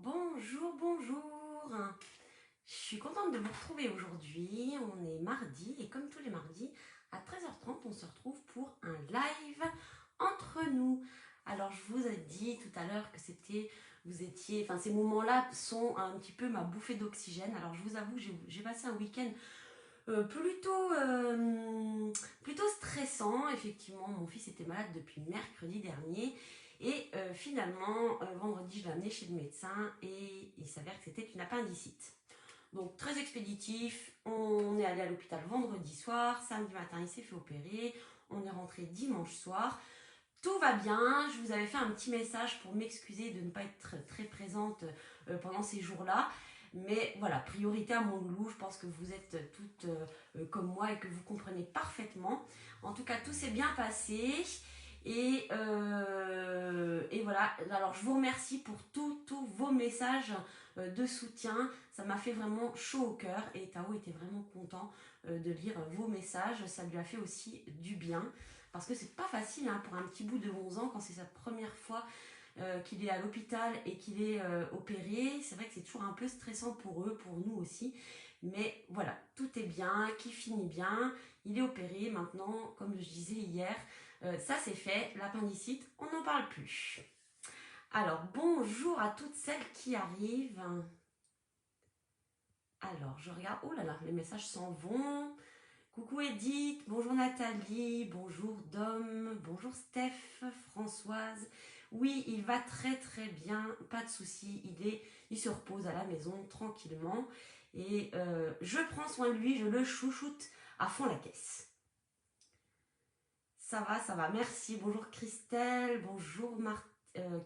Bonjour, bonjour. Je suis contente de vous retrouver aujourd'hui. On est mardi et comme tous les mardis, à 13h30, on se retrouve pour un live entre nous. Alors, je vous ai dit tout à l'heure que ces moments-là sont un petit peu ma bouffée d'oxygène. Alors, je vous avoue, j'ai passé un week-end plutôt stressant. Effectivement, mon fils était malade depuis mercredi dernier. Et finalement, vendredi, je l'ai amené chez le médecin et il s'avère que c'était une appendicite. Donc très expéditif, on est allé à l'hôpital vendredi soir, samedi matin il s'est fait opérer, on est rentré dimanche soir. Tout va bien, je vous avais fait un petit message pour m'excuser de ne pas être très présente pendant ces jours-là. Mais voilà, priorité à mon loulou, je pense que vous êtes toutes comme moi et que vous comprenez parfaitement. En tout cas, tout s'est bien passé. Et voilà, alors je vous remercie pour tous vos messages de soutien. Ça m'a fait vraiment chaud au cœur et Tao était vraiment content de lire vos messages. Ça lui a fait aussi du bien parce que c'est pas facile pour un petit bout de 11 ans quand c'est sa première fois qu'il est à l'hôpital et qu'il est opéré. C'est vrai que c'est toujours un peu stressant pour eux, pour nous aussi. Mais voilà, tout est bien, qui finit bien. Il est opéré maintenant, comme je disais hier. Ça c'est fait, l'appendicite, on n'en parle plus. Alors, bonjour à toutes celles qui arrivent. Alors, je regarde, oh là là, les messages s'en vont. Coucou Edith, bonjour Nathalie, bonjour Dom, bonjour Steph, Françoise. Oui, il va très très bien, pas de souci, il se repose à la maison tranquillement. Et je prends soin de lui, je le chouchoute à fond la caisse. Ça va, merci. Bonjour Christelle, bonjour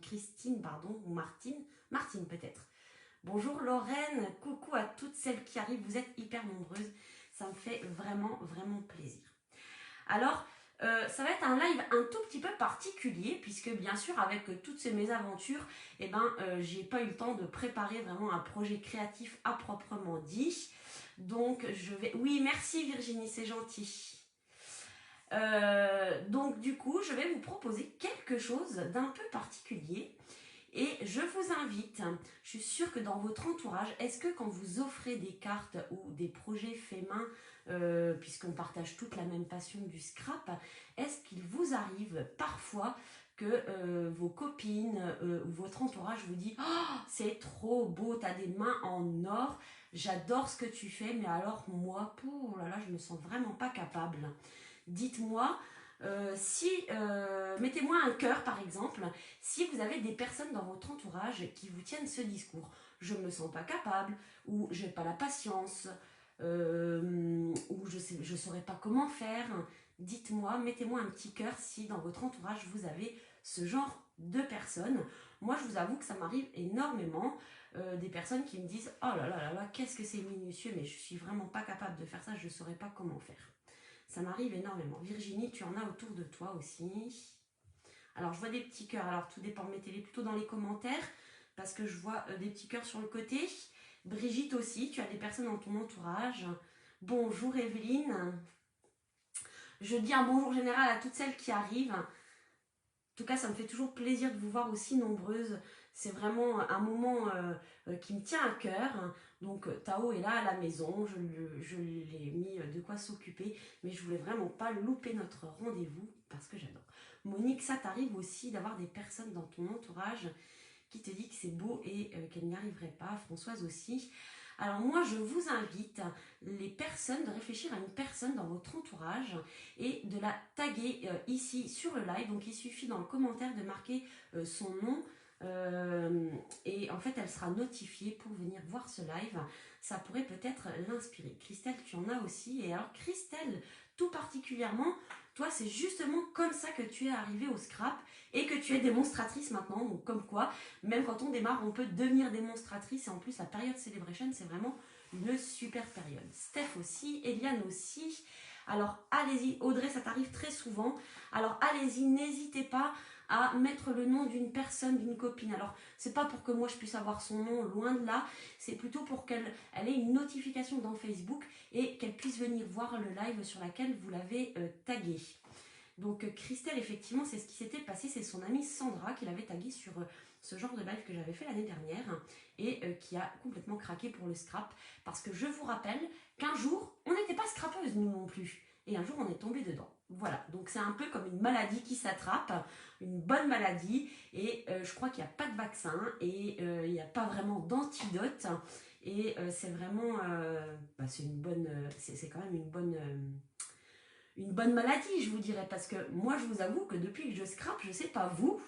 Christine, pardon, ou Martine. Martine peut-être. Bonjour Lorraine, coucou à toutes celles qui arrivent, vous êtes hyper nombreuses. Ça me fait vraiment, vraiment plaisir. Alors, ça va être un live un tout petit peu particulier, puisque bien sûr, avec toutes ces mésaventures, j'ai pas eu le temps de préparer vraiment un projet créatif à proprement dit. Donc, je vais... Oui, merci Virginie, c'est gentil. Donc du coup, je vais vous proposer quelque chose d'un peu particulier et je vous invite, je suis sûre que dans votre entourage, est-ce que quand vous offrez des cartes ou des projets faits main, puisqu'on partage toute la même passion du scrap, est-ce qu'il vous arrive parfois que vos copines ou votre entourage vous dit oh, c'est trop beau, t'as des mains en or, j'adore ce que tu fais, mais alors moi, oh là là, je me sens vraiment pas capable. Dites-moi mettez-moi un cœur par exemple, si vous avez des personnes dans votre entourage qui vous tiennent ce discours. Je ne me sens pas capable, ou j'ai pas la patience, ou je saurais pas comment faire. Dites-moi, mettez-moi un petit cœur si dans votre entourage vous avez ce genre de personnes. Moi je vous avoue que ça m'arrive énormément, des personnes qui me disent oh là là là là, qu'est-ce que c'est minutieux, mais je suis vraiment pas capable de faire ça, je saurais pas comment faire. Ça m'arrive énormément. Virginie, tu en as autour de toi aussi. Alors, je vois des petits cœurs. Alors, tout dépend. Mettez-les plutôt dans les commentaires parce que je vois des petits cœurs sur le côté. Brigitte aussi, tu as des personnes dans ton entourage. Bonjour Evelyne. Je dis un bonjour général à toutes celles qui arrivent. En tout cas, ça me fait toujours plaisir de vous voir aussi nombreuses. C'est vraiment un moment qui me tient à cœur. Donc, Tao est là à la maison. Je lui ai mis de quoi s'occuper. Mais je voulais vraiment pas louper notre rendez-vous parce que j'adore. Monique, ça t'arrive aussi d'avoir des personnes dans ton entourage qui te dit que c'est beau et qu'elle n'y arriverait pas. Françoise aussi. Alors moi, je vous invite, les personnes, de réfléchir à une personne dans votre entourage et de la taguer ici sur le live. Donc il suffit dans le commentaire de marquer son nom et en fait elle sera notifiée pour venir voir ce live. Ça pourrait peut-être l'inspirer. Christelle, tu en as aussi. Et alors Christelle, tout particulièrement, toi c'est justement comme ça que tu es arrivée au scrap et que tu es démonstratrice maintenant. Donc comme quoi, même quand on démarre, on peut devenir démonstratrice. Et en plus, la période Celebration, c'est vraiment une super période. Steph aussi, Eliane aussi. Alors, allez-y. Audrey, ça t'arrive très souvent. Alors, allez-y, n'hésitez pas à mettre le nom d'une personne, d'une copine. Alors, c'est pas pour que moi je puisse avoir son nom, loin de là. C'est plutôt pour qu'elle ait une notification dans Facebook et qu'elle puisse venir voir le live sur laquelle vous l'avez tagué. Donc Christelle, effectivement, c'est ce qui s'était passé. C'est son amie Sandra qui l'avait tagué sur ce genre de live que j'avais fait l'année dernière et qui a complètement craqué pour le scrap parce que je vous rappelle qu'un jour, on n'était pas scrapeuse nous non plus et un jour on est tombé dedans. Voilà, donc c'est un peu comme une maladie qui s'attrape, une bonne maladie et je crois qu'il n'y a pas de vaccin et il n'y a pas vraiment d'antidote et c'est vraiment, c'est une bonne, c'est quand même une bonne maladie, je vous dirais, parce que moi, je vous avoue que depuis que je scrape, je sais pas vous,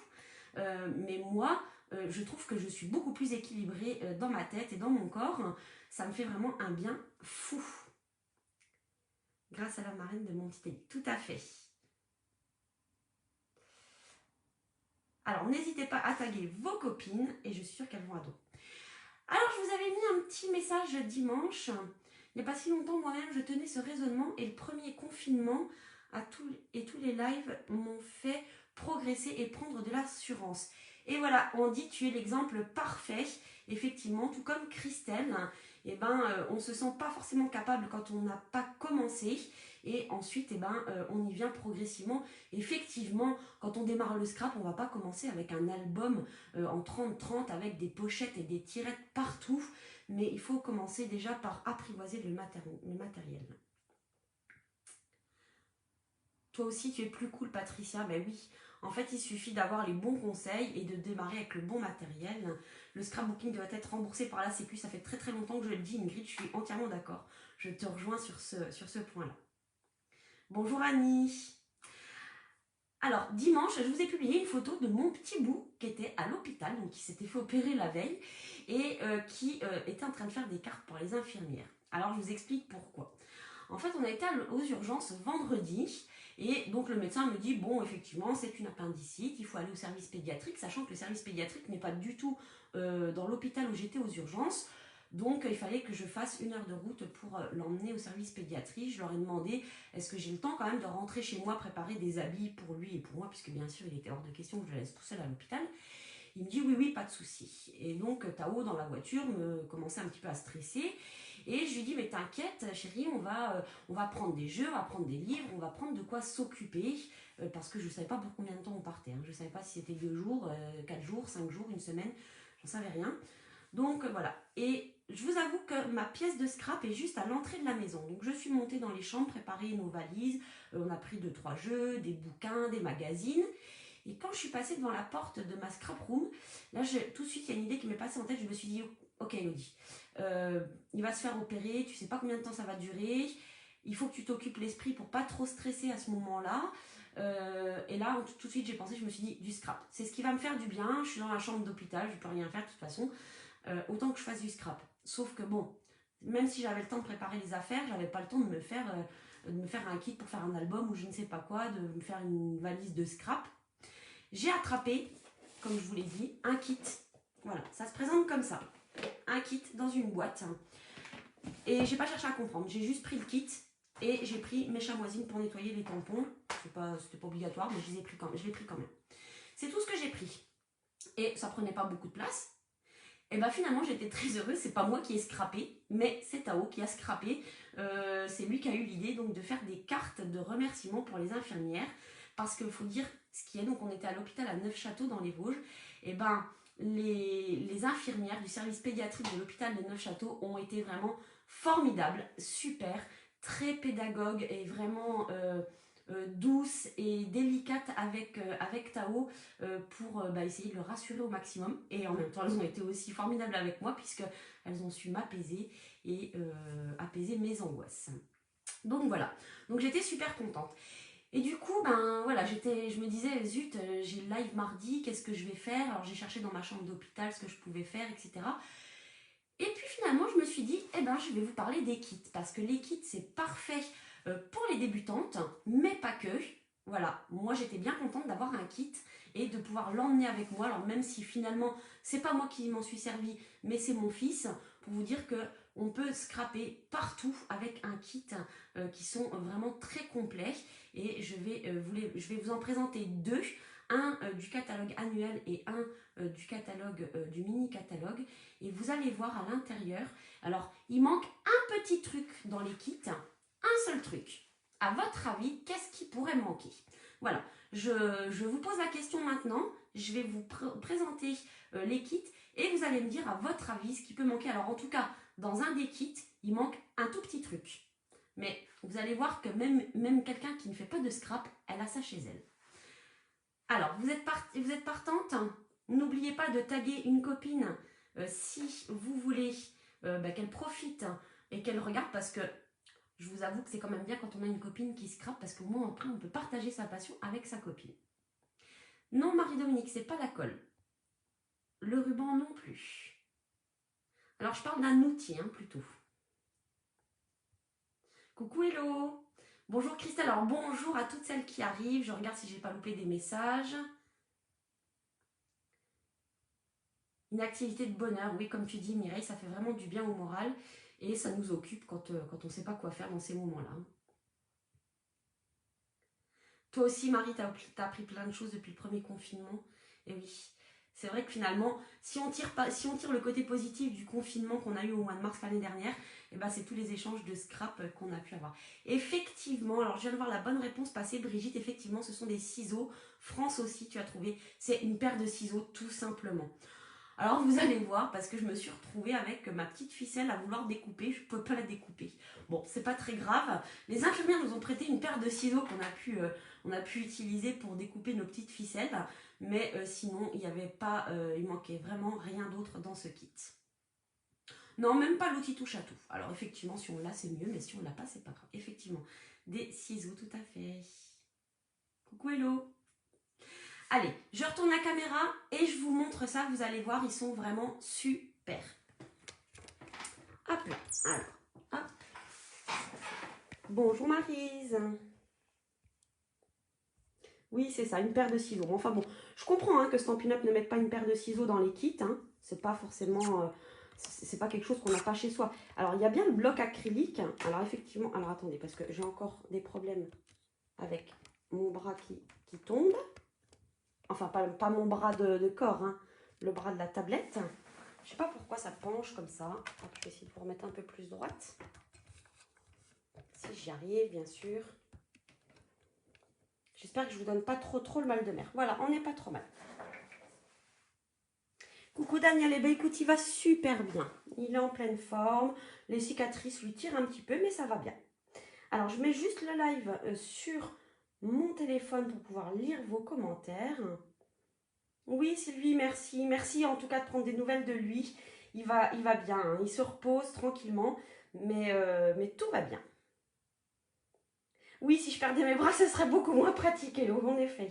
mais moi, je trouve que je suis beaucoup plus équilibrée dans ma tête et dans mon corps. Ça me fait vraiment un bien fou. Grâce à la marraine de mon petit Teddy. Tout à fait. Alors, n'hésitez pas à taguer vos copines et je suis sûre qu'elles vont adorer. Alors, je vous avais mis un petit message dimanche. Il n'y a pas si longtemps, moi-même, je tenais ce raisonnement et le premier confinement tous les lives m'ont fait progresser et prendre de l'assurance. Et voilà, on dit tu es l'exemple parfait. Effectivement, tout comme Christelle, on ne se sent pas forcément capable quand on n'a pas commencé. Et ensuite, on y vient progressivement. Effectivement, quand on démarre le scrap, on ne va pas commencer avec un album en 30-30 avec des pochettes et des tirettes partout. Mais il faut commencer déjà par apprivoiser le matériel. Toi aussi, tu es plus cool, Patricia. Ben oui, en fait, il suffit d'avoir les bons conseils et de démarrer avec le bon matériel. Le scrapbooking doit être remboursé par la Sécu. Ça fait très très longtemps que je le dis, Ingrid, je suis entièrement d'accord. Je te rejoins sur ce point-là. Bonjour Annie. Alors, dimanche, je vous ai publié une photo de mon petit bout qui était à l'hôpital, donc qui s'était fait opérer la veille et qui était en train de faire des cartes pour les infirmières. Alors, je vous explique pourquoi. En fait, on a été aux urgences vendredi et donc le médecin me dit, bon, effectivement, c'est une appendicite, il faut aller au service pédiatrique, sachant que le service pédiatrique n'est pas du tout dans l'hôpital où j'étais aux urgences. Donc, il fallait que je fasse 1 heure de route pour l'emmener au service pédiatrique. Je leur ai demandé, est-ce que j'ai le temps quand même de rentrer chez moi, préparer des habits pour lui et pour moi, puisque bien sûr, il était hors de question que je le laisse tout seul à l'hôpital. Il me dit, oui, oui, pas de souci. Et donc, Tao, dans la voiture, me commençait un petit peu à stresser. Et je lui dis, mais t'inquiète, chérie, on va prendre des jeux, on va prendre des livres, on va prendre de quoi s'occuper. Parce que je ne savais pas pour combien de temps on partait. Je ne savais pas si c'était 2 jours, 4 jours, 5 jours, 1 semaine. J'en savais rien. Donc voilà. Et je vous avoue que ma pièce de scrap est juste à l'entrée de la maison. Donc je suis montée dans les chambres, préparé nos valises. On a pris 2-3 jeux, des bouquins, des magazines. Et quand je suis passée devant la porte de ma scrap room, là, tout de suite, il y a une idée qui m'est passée en tête. Je me suis dit, ok, Elodie, il va se faire opérer, tu sais pas combien de temps ça va durer. Il faut que tu t'occupes l'esprit pour pas trop stresser à ce moment-là. Et là, tout de suite, j'ai pensé, je me suis dit, du scrap. C'est ce qui va me faire du bien. Je suis dans la chambre d'hôpital, je peux rien faire de toute façon. Autant que je fasse du scrap. Sauf que bon, même si j'avais le temps de préparer les affaires, j'avais pas le temps de me faire un kit pour faire un album ou je ne sais pas quoi, de me faire une valise de scrap. J'ai attrapé, comme je vous l'ai dit, un kit. Voilà, ça se présente comme ça. Un kit dans une boîte. Et j'ai pas cherché à comprendre, j'ai juste pris le kit et j'ai pris mes chamoisines pour nettoyer les tampons. C'était pas obligatoire, mais je l'ai pris quand même. C'est tout ce que j'ai pris. Et ça prenait pas beaucoup de place. Et bien finalement j'étais très heureuse, c'est pas moi qui ai scrappé, mais c'est Tao qui a scrappé. C'est lui qui a eu l'idée donc de faire des cartes de remerciement pour les infirmières. Parce qu'il faut dire ce qui est, donc on était à l'hôpital à Neufchâteau dans les Vosges. Et ben les infirmières du service pédiatrique de l'hôpital de Neufchâteau ont été vraiment formidables, super, très pédagogues et vraiment douce et délicate avec Tao pour essayer de le rassurer au maximum. Et en même temps, elles ont été aussi formidables avec moi puisqu'elles ont su m'apaiser et apaiser mes angoisses. Donc voilà, donc j'étais super contente. Et du coup, je me disais, zut, j'ai le live mardi, qu'est-ce que je vais faire? Alors j'ai cherché dans ma chambre d'hôpital ce que je pouvais faire, etc. Et puis finalement, je me suis dit, je vais vous parler des kits, parce que les kits, c'est parfait pour les débutantes, mais pas que. Voilà, moi j'étais bien contente d'avoir un kit et de pouvoir l'emmener avec moi. Alors même si finalement, c'est pas moi qui m'en suis servi, mais c'est mon fils, pour vous dire que on peut scraper partout avec un kit qui sont vraiment très complets. Et je vais vous en présenter 2. Un du catalogue annuel et un du catalogue du mini-catalogue. Et vous allez voir à l'intérieur. Alors, il manque un petit truc dans les kits. Un seul truc. À votre avis, qu'est-ce qui pourrait manquer? Voilà, je vous pose la question maintenant. je vais vous présenter les kits et vous allez me dire à votre avis ce qui peut manquer. Alors en tout cas, dans un des kits, il manque un tout petit truc. Mais vous allez voir que même quelqu'un qui ne fait pas de scrap, elle a ça chez elle. Alors, vous êtes partante? N'oubliez pas de taguer une copine si vous voulez qu'elle profite et qu'elle regarde, parce que je vous avoue que c'est quand même bien quand on a une copine qui scrape, parce qu'au moins après on peut partager sa passion avec sa copine. Non, Marie-Dominique, c'est pas la colle. Le ruban non plus. Alors je parle d'un outil plutôt. Coucou Hello. Bonjour Christelle, alors bonjour à toutes celles qui arrivent. Je regarde si j'ai pas loupé des messages. Une activité de bonheur, oui, comme tu dis Mireille, ça fait vraiment du bien au moral et ça nous occupe quand on ne sait pas quoi faire dans ces moments-là. Toi aussi Marie, tu as appris plein de choses depuis le premier confinement. Et oui, c'est vrai que finalement, si on tire le côté positif du confinement qu'on a eu au mois de mars l'année dernière, et ben c'est tous les échanges de scrap qu'on a pu avoir. Effectivement, alors je viens de voir la bonne réponse passer, Brigitte, effectivement ce sont des ciseaux. France aussi, tu as trouvé, c'est une paire de ciseaux tout simplement. Alors vous allez voir, parce que je me suis retrouvée avec ma petite ficelle à vouloir découper, je ne peux pas la découper. Bon, c'est pas très grave. Les infirmières nous ont prêté une paire de ciseaux qu'on a pu utiliser pour découper nos petites ficelles, mais sinon il manquait vraiment rien d'autre dans ce kit. Non, même pas l'outil touche à tout. Alors effectivement, si on l'a, c'est mieux, mais si on l'a pas, c'est pas grave. Effectivement, des ciseaux, tout à fait. Coucou Hello. Allez, je retourne la caméra et je vous montre ça. Vous allez voir, ils sont vraiment super. Hop là. Alors, hop. Bonjour Maryse. Oui, c'est ça, une paire de ciseaux. Enfin bon, je comprends que Stampin' Up ne mette pas une paire de ciseaux dans les kits. C'est pas forcément... c'est pas quelque chose qu'on n'a pas chez soi. Alors, il y a bien le bloc acrylique. Alors, effectivement... Alors, attendez, parce que j'ai encore des problèmes avec mon bras qui tombe. Enfin, pas mon bras de corps, le bras de la tablette. Je sais pas pourquoi ça penche comme ça. Hop, je vais essayer de vous remettre un peu plus droite. Si j'y arrive, bien sûr. J'espère que je ne vous donne pas trop le mal de mer. Voilà, on n'est pas trop mal. Coucou Daniel, eh bien, écoute, il va super bien. Il est en pleine forme. Les cicatrices lui tirent un petit peu, mais ça va bien. Alors, je mets juste le live sur mon téléphone pour pouvoir lire vos commentaires. Oui, Sylvie, merci. Merci en tout cas de prendre des nouvelles de lui. Il va bien, il se repose tranquillement, mais tout va bien. Oui, si je perdais mes bras, ce serait beaucoup moins pratique, Hello, en effet.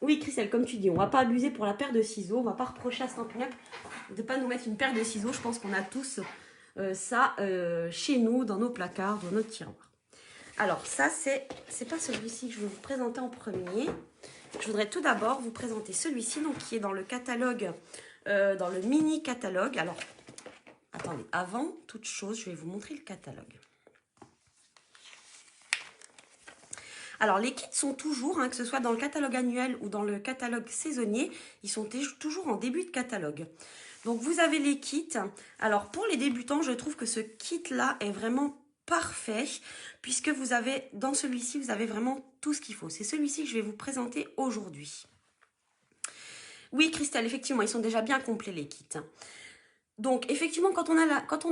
Oui, Christelle, comme tu dis, on ne va pas abuser pour la paire de ciseaux. On ne va pas reprocher à Stampin' Up de ne pas nous mettre une paire de ciseaux. Je pense qu'on a tous ça chez nous, dans nos placards, dans notre tiroir. Alors, ça, c'est pas celui-ci que je vais vous présenter en premier. Je voudrais tout d'abord vous présenter celui-ci, donc qui est dans le catalogue, dans le mini catalogue. Alors, attendez, avant toute chose, je vais vous montrer le catalogue. Alors, les kits sont toujours, que ce soit dans le catalogue annuel ou dans le catalogue saisonnier, ils sont toujours en début de catalogue. Donc, vous avez les kits. Alors, pour les débutants, je trouve que ce kit-là est vraiment parfait, puisque vous avez, dans celui-ci, vous avez vraiment tout ce qu'il faut. C'est celui-ci que je vais vous présenter aujourd'hui. Oui, Christelle, effectivement, ils sont déjà bien complets, les kits. Donc, effectivement, quand on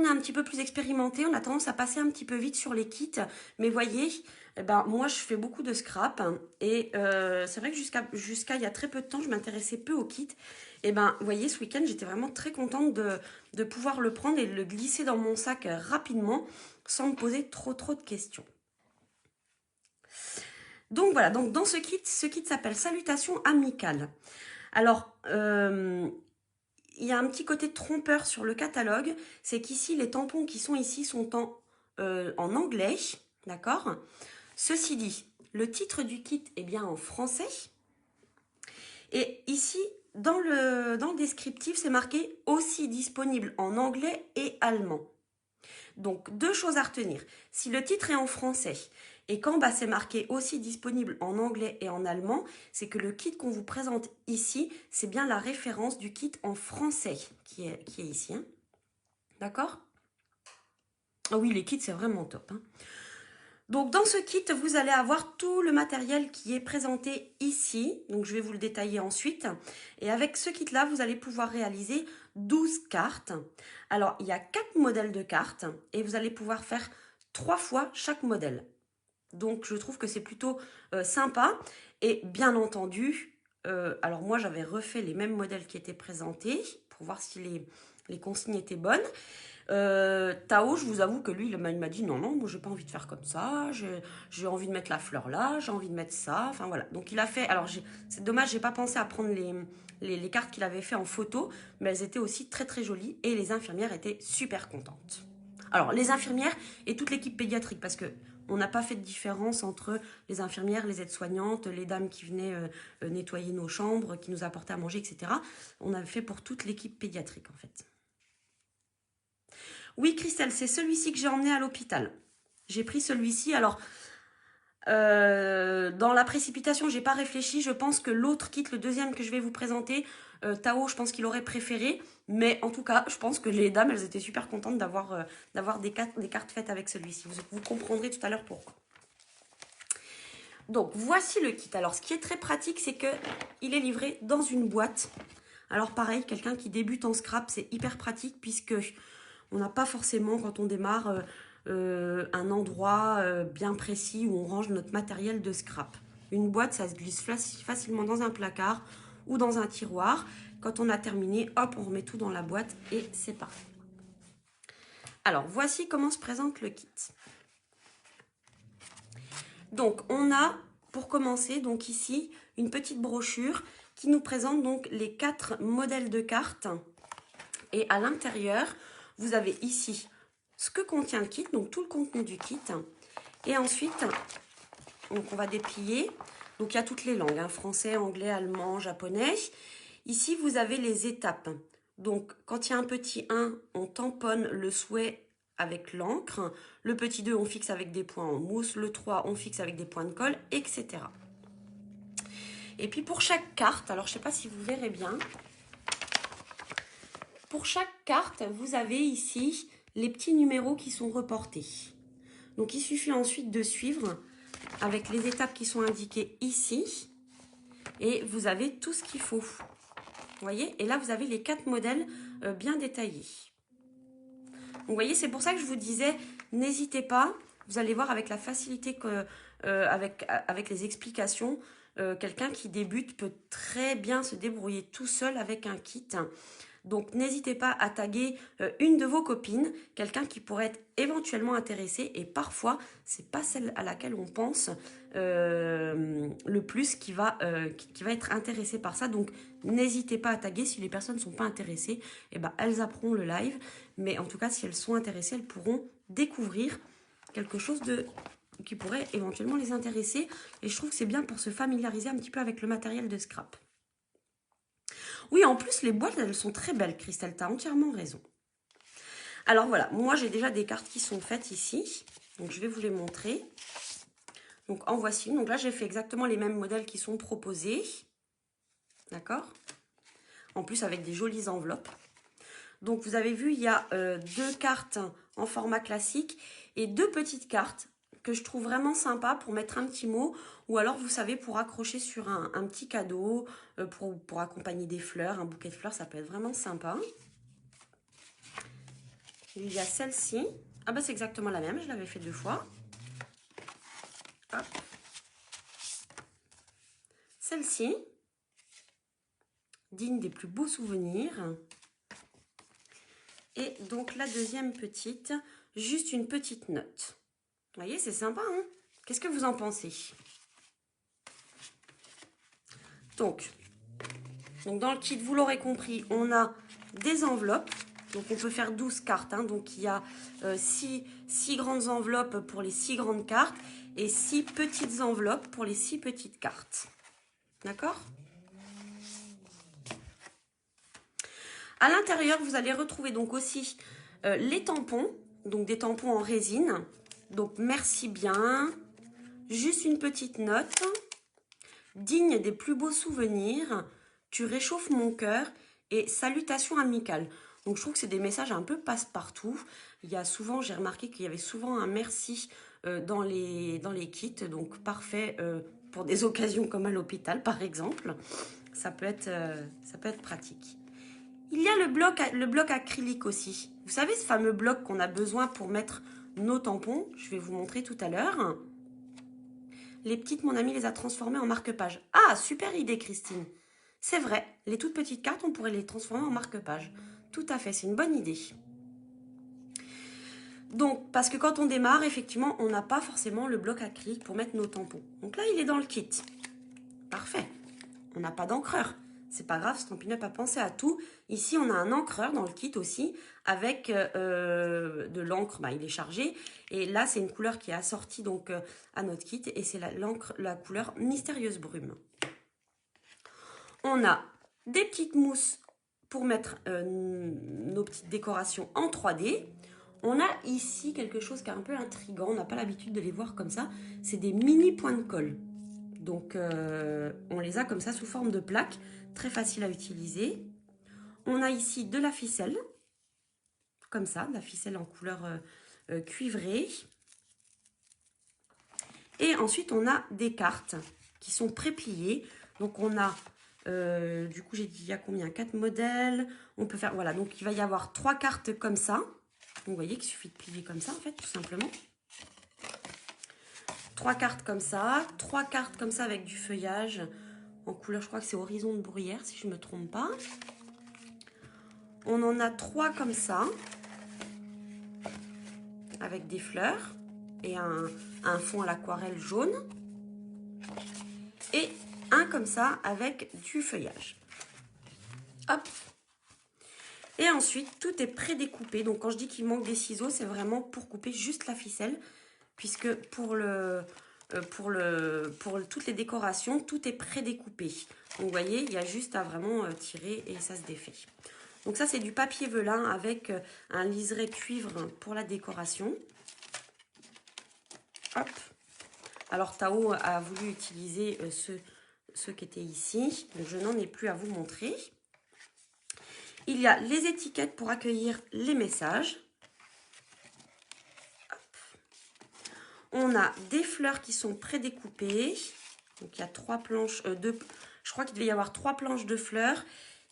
est un petit peu plus expérimenté, on a tendance à passer un petit peu vite sur les kits. Mais voyez, moi, je fais beaucoup de scrap. Et c'est vrai que jusqu'à il y a très peu de temps, je m'intéressais peu aux kits. Et vous voyez, ce week-end, j'étais vraiment très contente de pouvoir le prendre et de le glisser dans mon sac rapidement, sans me poser trop de questions. Donc, voilà. Donc, dans ce kit s'appelle Salutations amicales. Alors, il y a un petit côté trompeur sur le catalogue, c'est qu'ici, les tampons qui sont ici sont en anglais, d'accord? Ceci dit, le titre du kit est bien en français. Et ici, dans le descriptif, c'est marqué aussi disponible en anglais et allemand. Donc, deux choses à retenir. Si le titre est en français et qu'en bas c'est marqué aussi disponible en anglais et en allemand, c'est que le kit qu'on vous présente ici, c'est bien la référence du kit en français qui est ici. D'accord? Ah oui, les kits, c'est vraiment top. Donc dans ce kit, vous allez avoir tout le matériel qui est présenté ici. Donc je vais vous le détailler ensuite. Et avec ce kit-là, vous allez pouvoir réaliser 12 cartes. Alors il y a 4 modèles de cartes et vous allez pouvoir faire 3 fois chaque modèle. Donc je trouve que c'est plutôt sympa. Et bien entendu, alors moi j'avais refait les mêmes modèles qui étaient présentés pour voir si les consignes étaient bonnes. Tao, je vous avoue que lui, il m'a dit non, moi j'ai pas envie de faire comme ça, j'ai envie de mettre la fleur là, j'ai envie de mettre ça, enfin voilà. Donc il a fait, alors c'est dommage, j'ai pas pensé à prendre les cartes qu'il avait fait en photo, mais elles étaient aussi très très jolies et les infirmières étaient super contentes. Alors les infirmières et toute l'équipe pédiatrique, parce que on n'a pas fait de différence entre les infirmières, les aides-soignantes, les dames qui venaient nettoyer nos chambres, qui nous apportaient à manger, etc. On avait fait pour toute l'équipe pédiatrique en fait. Oui, Christelle, c'est celui-ci que j'ai emmené à l'hôpital. J'ai pris celui-ci. Alors, dans la précipitation, j'ai pas réfléchi. Je pense que l'autre kit, le deuxième que je vais vous présenter, Tao, je pense qu'il aurait préféré. Mais en tout cas, je pense que les dames, elles étaient super contentes d'avoir des cartes faites avec celui-ci. Vous comprendrez tout à l'heure pourquoi. Donc, voici le kit. Alors, ce qui est très pratique, c'est qu'il est livré dans une boîte. Alors, pareil, quelqu'un qui débute en scrap, c'est hyper pratique puisque on n'a pas forcément, quand on démarre, un endroit bien précis où on range notre matériel de scrap. Une boîte, ça se glisse facilement dans un placard ou dans un tiroir. Quand on a terminé, hop, on remet tout dans la boîte et c'est parfait. Alors, voici comment se présente le kit. Donc, on a, pour commencer, donc ici, une petite brochure qui nous présente donc les 4 modèles de cartes. Et à l'intérieur, vous avez ici ce que contient le kit, donc tout le contenu du kit. Et ensuite, donc on va déplier. Donc il y a toutes les langues, hein, français, anglais, allemand, japonais. Ici, vous avez les étapes. Donc quand il y a un petit 1, on tamponne le souhait avec l'encre. Le petit 2, on fixe avec des points en mousse. Le 3, on fixe avec des points de colle, etc. Et puis pour chaque carte, alors je ne sais pas si vous verrez bien, pour chaque carte, vous avez ici les petits numéros qui sont reportés. Donc, il suffit ensuite de suivre avec les étapes qui sont indiquées ici. Et vous avez tout ce qu'il faut. Vous voyez? Et là, vous avez les 4 modèles bien détaillés. Donc, vous voyez, c'est pour ça que je vous disais, n'hésitez pas. Vous allez voir avec la facilité que, avec les explications, quelqu'un qui débute peut très bien se débrouiller tout seul avec un kit. Donc, n'hésitez pas à taguer une de vos copines, quelqu'un qui pourrait être éventuellement intéressé. Et parfois, c'est pas celle à laquelle on pense le plus qui va être intéressée par ça. Donc, n'hésitez pas à taguer. Si les personnes ne sont pas intéressées, eh ben, elles zapperont le live. Mais en tout cas, si elles sont intéressées, elles pourront découvrir quelque chose qui pourrait éventuellement les intéresser. Et je trouve que c'est bien pour se familiariser un petit peu avec le matériel de scrap. Oui, en plus, les boîtes, elles sont très belles, Christelle, tu as entièrement raison. Alors voilà, moi j'ai déjà des cartes qui sont faites ici. Donc je vais vous les montrer. Donc en voici une. Donc là, j'ai fait exactement les mêmes modèles qui sont proposés. D'accord? En plus, avec des jolies enveloppes. Donc vous avez vu, il y a 2 cartes en format classique et 2 petites cartes que je trouve vraiment sympa pour mettre un petit mot ou alors, vous savez, pour accrocher sur un petit cadeau, pour accompagner des fleurs, un bouquet de fleurs, ça peut être vraiment sympa. Il y a celle-ci. Ah bah c'est exactement la même, je l'avais fait 2 fois. Celle-ci, digne des plus beaux souvenirs. Et donc la deuxième petite, juste une petite note. Vous voyez, c'est sympa, hein? Qu'est-ce que vous en pensez? Donc dans le kit, vous l'aurez compris, on a des enveloppes. Donc on peut faire 12 cartes. Hein. Donc il y a 6 grandes enveloppes pour les 6 grandes cartes et 6 petites enveloppes pour les 6 petites cartes. D'accord? À l'intérieur, vous allez retrouver donc aussi les tampons. Donc des tampons en résine. Donc merci bien. Juste une petite note. Digne des plus beaux souvenirs. Tu réchauffes mon cœur. Et salutations amicales. Donc je trouve que c'est des messages un peu passe-partout. Il y a souvent, j'ai remarqué qu'il y avait souvent un merci dans les kits. Donc parfait pour des occasions comme à l'hôpital par exemple. Ça peut être pratique. Il y a le bloc acrylique aussi. Vous savez ce fameux bloc qu'on a besoin pour mettre nos tampons. Je vais vous montrer tout à l'heure. Les petites, mon ami les a transformées en marque-page. Ah, super idée Christine. C'est vrai, les toutes petites cartes, on pourrait les transformer en marque-page. Tout à fait, c'est une bonne idée. Donc, parce que quand on démarre, effectivement, on n'a pas forcément le bloc acrylique pour mettre nos tampons. Donc là, il est dans le kit. Parfait. On n'a pas d'encreur. C'est pas grave, Stampin' Up a pensé à tout. Ici, on a un encreur dans le kit aussi, avec de l'encre, il est chargé. Et là, c'est une couleur qui est assortie donc, à notre kit, et c'est la couleur Mystérieuse Brume. On a des petites mousses pour mettre nos petites décorations en 3D. On a ici quelque chose qui est un peu intriguant, on n'a pas l'habitude de les voir comme ça. C'est des mini points de colle. Donc, on les a comme ça sous forme de plaques, très facile à utiliser. On a ici de la ficelle, comme ça, de la ficelle en couleur cuivrée. Et ensuite, on a des cartes qui sont prépliées. Donc, on a, du coup, j'ai dit, il y a combien? 4 modèles. On peut faire, voilà, donc il va y avoir 3 cartes comme ça. Donc, vous voyez qu'il suffit de plier comme ça, en fait, tout simplement. 3 cartes comme ça, 3 cartes comme ça avec du feuillage en couleur, je crois que c'est Horizon de Bruyère, si je ne me trompe pas. On en a 3 comme ça, avec des fleurs et un fond à l'aquarelle jaune. Et un comme ça avec du feuillage. Hop. Et ensuite, tout est prédécoupé. Donc, quand je dis qu'il manque des ciseaux, c'est vraiment pour couper juste la ficelle. Puisque pour toutes les décorations, tout est prédécoupé. Donc, vous voyez, il y a juste à vraiment tirer et ça se défait. Donc, ça, c'est du papier velin avec un liseré cuivre pour la décoration. Hop. Alors, Tao a voulu utiliser ceux qui étaient ici. Donc, je n'en ai plus à vous montrer. Il y a les étiquettes pour accueillir les messages. Hop. On a des fleurs qui sont prédécoupées. Donc, il y a 3 planches, je crois qu'il devait y avoir 3 planches de fleurs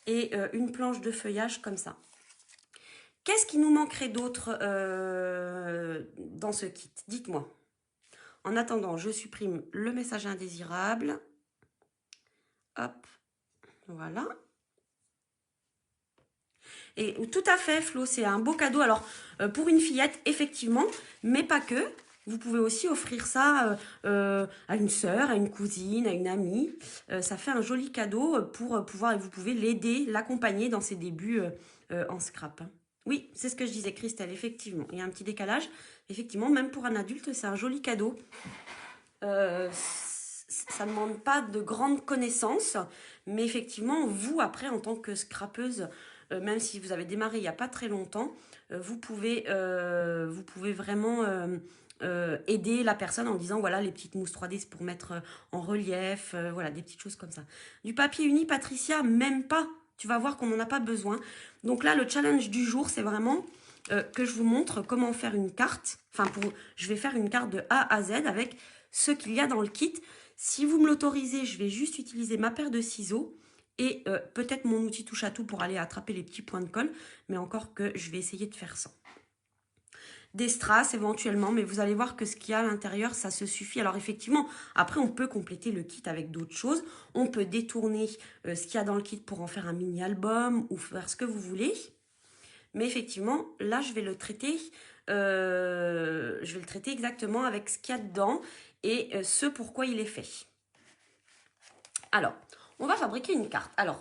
et une planche de feuillage comme ça. Qu'est-ce qui nous manquerait d'autre dans ce kit? Dites-moi. En attendant, je supprime le message indésirable. Hop, voilà. Et tout à fait, Flo, c'est un beau cadeau. Alors, pour une fillette, effectivement, mais pas que. Vous pouvez aussi offrir ça à une sœur, à une cousine, à une amie. Ça fait un joli cadeau pour pouvoir, et vous pouvez l'aider, l'accompagner dans ses débuts en scrap. Oui, c'est ce que je disais, Christelle, effectivement. Il y a un petit décalage. Effectivement, même pour un adulte, c'est un joli cadeau. Ça ne demande pas de grandes connaissances, mais effectivement, vous, après, en tant que scrapeuse, même si vous avez démarré il n'y a pas très longtemps, vous pouvez vraiment aider la personne en disant, voilà, les petites mousses 3D, c'est pour mettre en relief, voilà, des petites choses comme ça. Du papier uni, Patricia, même pas. Tu vas voir qu'on n'en a pas besoin. Donc là, le challenge du jour, c'est vraiment que je vous montre comment faire une carte. Enfin, je vais faire une carte de A à Z avec ce qu'il y a dans le kit. Si vous me l'autorisez, je vais juste utiliser ma paire de ciseaux et peut-être mon outil touche à tout pour aller attraper les petits points de colle, mais encore que je vais essayer de faire ça. Des strass éventuellement, mais vous allez voir que ce qu'il y a à l'intérieur, ça se suffit. Alors effectivement, après on peut compléter le kit avec d'autres choses. On peut détourner ce qu'il y a dans le kit pour en faire un mini-album ou faire ce que vous voulez. Mais effectivement, là je vais le traiter exactement avec ce qu'il y a dedans et ce pourquoi il est fait. Alors, on va fabriquer une carte. Alors,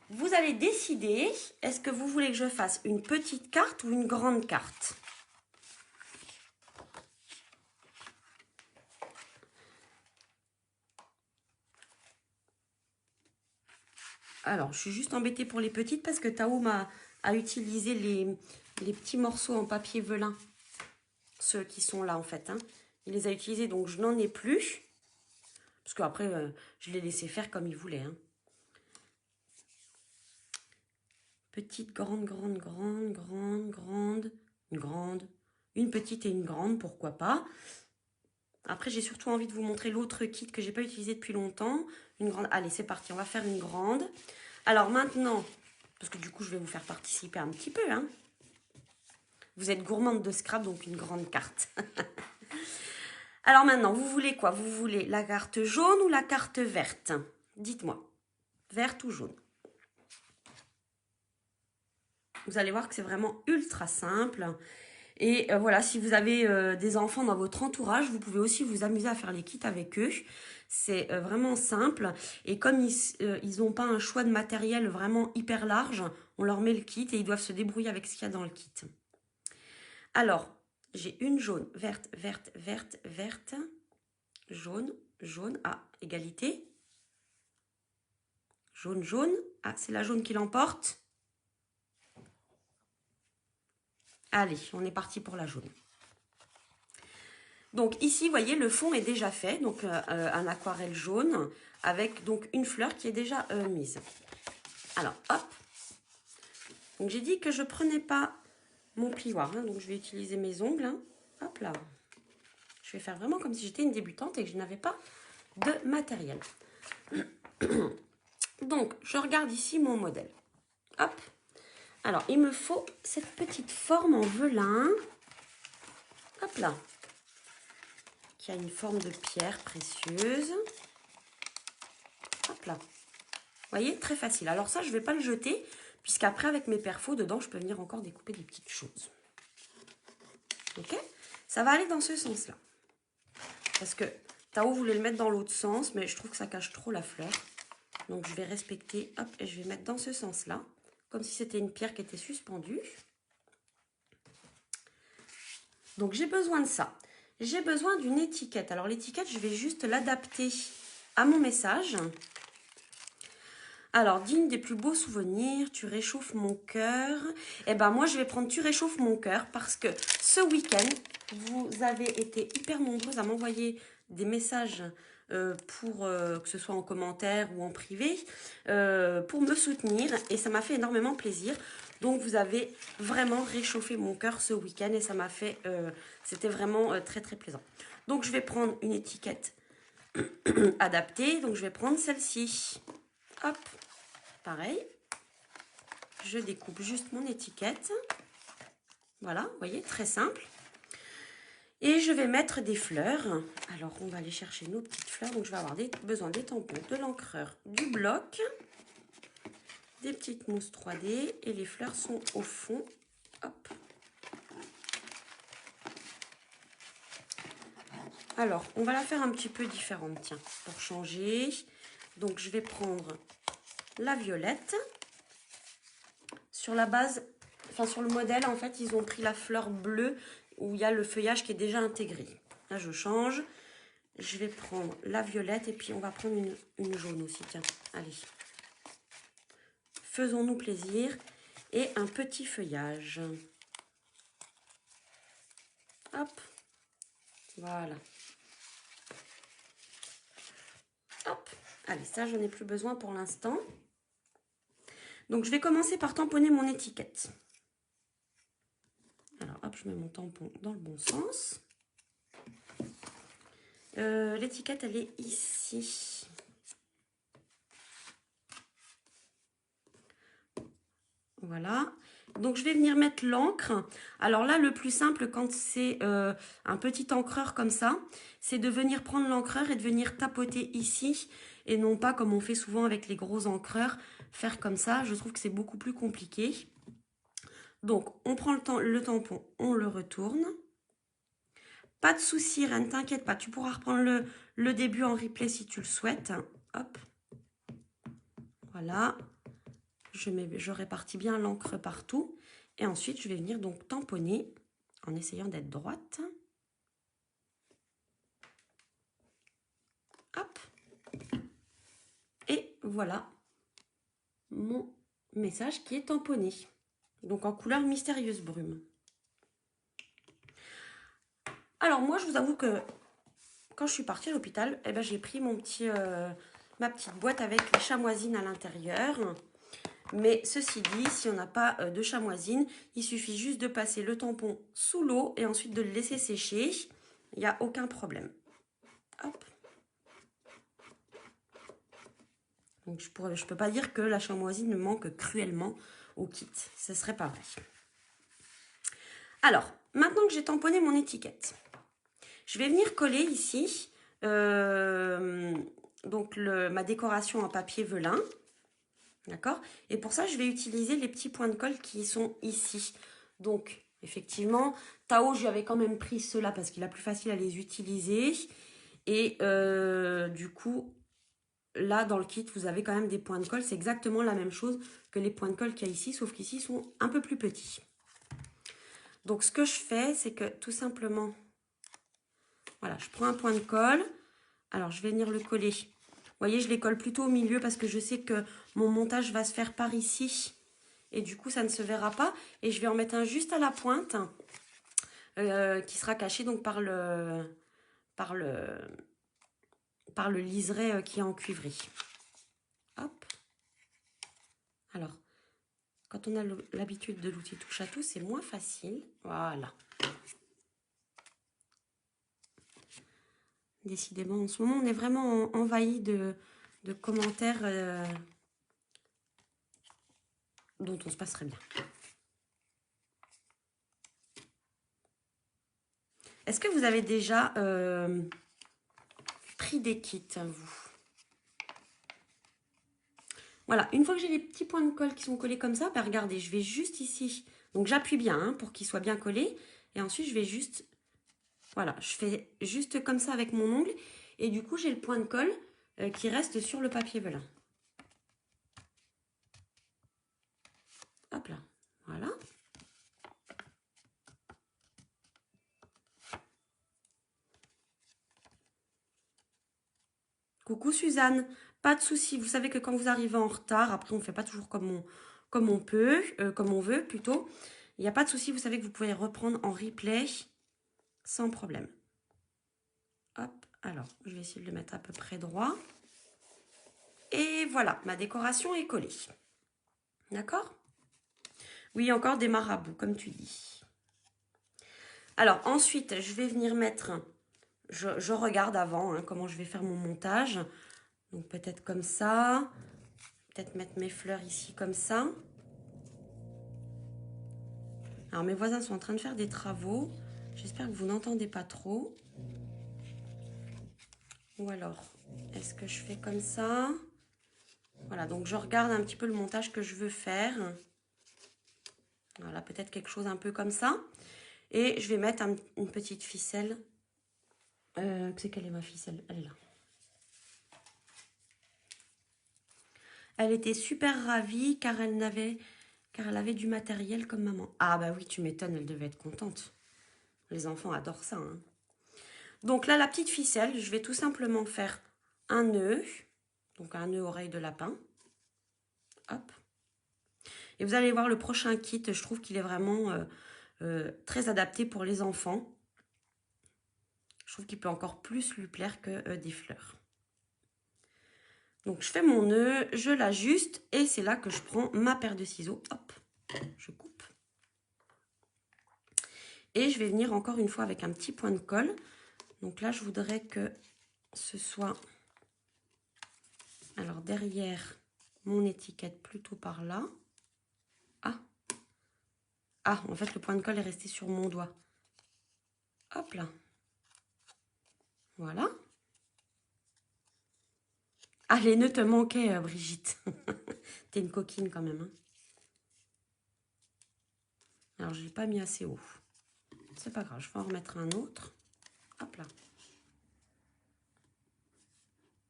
vous allez décider, est-ce que vous voulez que je fasse une petite carte ou une grande carte? Alors, je suis juste embêtée pour les petites parce que Tao a utilisé les petits morceaux en papier velin. Ceux qui sont là, en fait. Hein. Il les a utilisés, donc je n'en ai plus. Parce qu'après, je l'ai laissé faire comme il voulait. Hein. Petite, grande, grande, grande, grande, grande, une grande, une petite et une grande, pourquoi pas. Après, j'ai surtout envie de vous montrer l'autre kit que j'ai pas utilisé depuis longtemps. Une grande. Allez, c'est parti, on va faire une grande. Alors maintenant, parce que du coup, je vais vous faire participer un petit peu, hein. Vous êtes gourmande de scrap, donc une grande carte. Alors maintenant, vous voulez quoi? Vous voulez la carte jaune ou la carte verte? Dites-moi, verte ou jaune? Vous allez voir que c'est vraiment ultra simple. Et voilà, si vous avez des enfants dans votre entourage, vous pouvez aussi vous amuser à faire les kits avec eux. C'est vraiment simple. Et comme ils n'ont pas un choix de matériel vraiment hyper large, on leur met le kit et ils doivent se débrouiller avec ce qu'il y a dans le kit. Alors, j'ai une jaune, verte, verte, verte, verte, jaune, jaune, ah, égalité. Jaune, jaune, ah, c'est la jaune qui l'emporte. Allez, on est parti pour la jaune. Donc ici, vous voyez, le fond est déjà fait, donc un aquarelle jaune avec donc une fleur qui est déjà mise. Alors, hop. Donc j'ai dit que je ne prenais pas mon plioir, hein, donc je vais utiliser mes ongles. Hein. Hop là. Je vais faire vraiment comme si j'étais une débutante et que je n'avais pas de matériel. Donc, je regarde ici mon modèle. Hop. Alors, il me faut cette petite forme en velin. Hop là. Qui a une forme de pierre précieuse. Hop là. Vous voyez, très facile. Alors ça, je ne vais pas le jeter, puisqu'après, avec mes perfos, dedans, je peux venir encore découper des petites choses. Ok? Ça va aller dans ce sens-là. Parce que Tao voulait le mettre dans l'autre sens, mais je trouve que ça cache trop la fleur. Donc, je vais respecter, hop, et je vais mettre dans ce sens-là, comme si c'était une pierre qui était suspendue. Donc, j'ai besoin de ça. J'ai besoin d'une étiquette. Alors, l'étiquette, je vais juste l'adapter à mon message. Alors, digne des plus beaux souvenirs, tu réchauffes mon cœur. Eh ben, moi, je vais prendre tu réchauffes mon cœur parce que ce week-end, vous avez été hyper nombreuses à m'envoyer des messages pour que ce soit en commentaire ou en privé pour me soutenir et ça m'a fait énormément plaisir. Donc, vous avez vraiment réchauffé mon cœur ce week-end et ça m'a fait, c'était vraiment très, très plaisant. Donc, je vais prendre une étiquette adaptée. Donc, je vais prendre celle-ci. Hop, pareil. Je découpe juste mon étiquette. Voilà, vous voyez, très simple. Et je vais mettre des fleurs. Alors, on va aller chercher nos petites fleurs. Donc, je vais avoir besoin des tampons, de l'encreur, du bloc, des petites mousses 3D. Et les fleurs sont au fond. Hop. Alors, on va la faire un petit peu différente, tiens, pour changer. Donc, je vais prendre la violette. Sur la base, enfin sur le modèle, en fait, ils ont pris la fleur bleue où il y a le feuillage qui est déjà intégré. Là, je change. Je vais prendre la violette et puis on va prendre une jaune aussi. Tiens, allez. Faisons-nous plaisir. Et un petit feuillage. Hop. Voilà. Hop. Allez, ça, je n'ai plus besoin pour l'instant. Donc, je vais commencer par tamponner mon étiquette. Alors, hop, je mets mon tampon dans le bon sens. L'étiquette, elle est ici. Voilà. Donc, je vais venir mettre l'encre. Alors là, le plus simple, quand c'est un petit encreur comme ça, c'est de venir prendre l'encreur et de venir tapoter ici. Et non pas, comme on fait souvent avec les gros encreurs, faire comme ça. Je trouve que c'est beaucoup plus compliqué. Donc, on prend le tampon, on le retourne. Pas de souci, Reine, t'inquiète pas. Tu pourras reprendre le début en replay si tu le souhaites. Hop. Voilà. Je répartis bien l'encre partout. Et ensuite, je vais venir donc tamponner en essayant d'être droite. Hop. Et voilà mon message qui est tamponné. Donc en couleur mystérieuse brume. Alors moi, je vous avoue que quand je suis partie à l'hôpital, eh ben, j'ai pris ma petite boîte avec les chamoisines à l'intérieur. Mais ceci dit, si on n'a pas de chamoisine, il suffit juste de passer le tampon sous l'eau et ensuite de le laisser sécher. Il n'y a aucun problème. Hop. Donc je peux pas dire que la chamoisie me manque cruellement au kit. Ce serait pas vrai. Alors, maintenant que j'ai tamponné mon étiquette, je vais venir coller ici donc ma décoration en papier velin. D'accord? Et pour ça, je vais utiliser les petits points de colle qui sont ici. Donc, effectivement, Tao, j'avais quand même pris ceux-là parce qu'il est plus facile à les utiliser. Et du coup, là, dans le kit, vous avez quand même des points de colle. C'est exactement la même chose que les points de colle qu'il y a ici, sauf qu'ici, ils sont un peu plus petits. Donc, ce que je fais, c'est que tout simplement, voilà, je prends un point de colle. Alors, je vais venir le coller. Vous voyez, je les colle plutôt au milieu parce que je sais que mon montage va se faire par ici. Et du coup, ça ne se verra pas. Et je vais en mettre un juste à la pointe qui sera caché donc par le liseré qui est en cuivrerie. Hop. Alors, quand on a l'habitude de l'outil touche à tout, c'est moins facile. Voilà. Décidément, en ce moment, on est vraiment envahi de commentaires dont on se passerait bien. Est-ce que vous avez déjà pris des kits, vous? Voilà, une fois que j'ai les petits points de colle qui sont collés comme ça, bah regardez, je vais juste ici. Donc j'appuie bien hein, pour qu'ils soient bien collés. Et ensuite, je vais juste... Voilà, je fais juste comme ça avec mon ongle. Et du coup, j'ai le point de colle qui reste sur le papier velin. Hop là, voilà. Coucou Suzanne, pas de souci. Vous savez que quand vous arrivez en retard, après on ne fait pas toujours comme on peut, comme on veut plutôt. Il n'y a pas de souci, vous savez que vous pouvez reprendre en replay sans problème. Hop, alors je vais essayer de le mettre à peu près droit. Et voilà, ma décoration est collée. D'accord? Oui, encore des marabouts, comme tu dis. Alors ensuite, je vais venir mettre... Je regarde avant hein, comment je vais faire mon montage. Donc peut-être comme ça. Peut-être mettre mes fleurs ici comme ça. Alors mes voisins sont en train de faire des travaux. J'espère que vous n'entendez pas trop. Ou alors, est-ce que je fais comme ça? Voilà, donc je regarde un petit peu le montage que je veux faire. Voilà, peut-être quelque chose un peu comme ça. Et je vais mettre une petite ficelle. C'est quelle est ma ficelle? Elle est là. Elle était super ravie car elle avait du matériel comme maman. Ah bah oui, tu m'étonnes, elle devait être contente. Les enfants adorent ça. Hein. Donc là, la petite ficelle, je vais tout simplement faire un nœud. Donc un nœud oreille de lapin. Hop. Et vous allez voir le prochain kit, je trouve qu'il est vraiment très adapté pour les enfants. Je trouve qu'il peut encore plus lui plaire que des fleurs. Donc je fais mon nœud, je l'ajuste et c'est là que je prends ma paire de ciseaux. Hop, je coupe. Et je vais venir encore une fois avec un petit point de colle. Donc là, je voudrais que ce soit... Alors derrière mon étiquette, plutôt par là. Ah, en fait, le point de colle est resté sur mon doigt. Hop là. Voilà. Ah, les nœuds te manquaient, Brigitte. T'es une coquine quand même. Hein. Alors, je ne l'ai pas mis assez haut. C'est pas grave, je vais en remettre un autre. Hop là.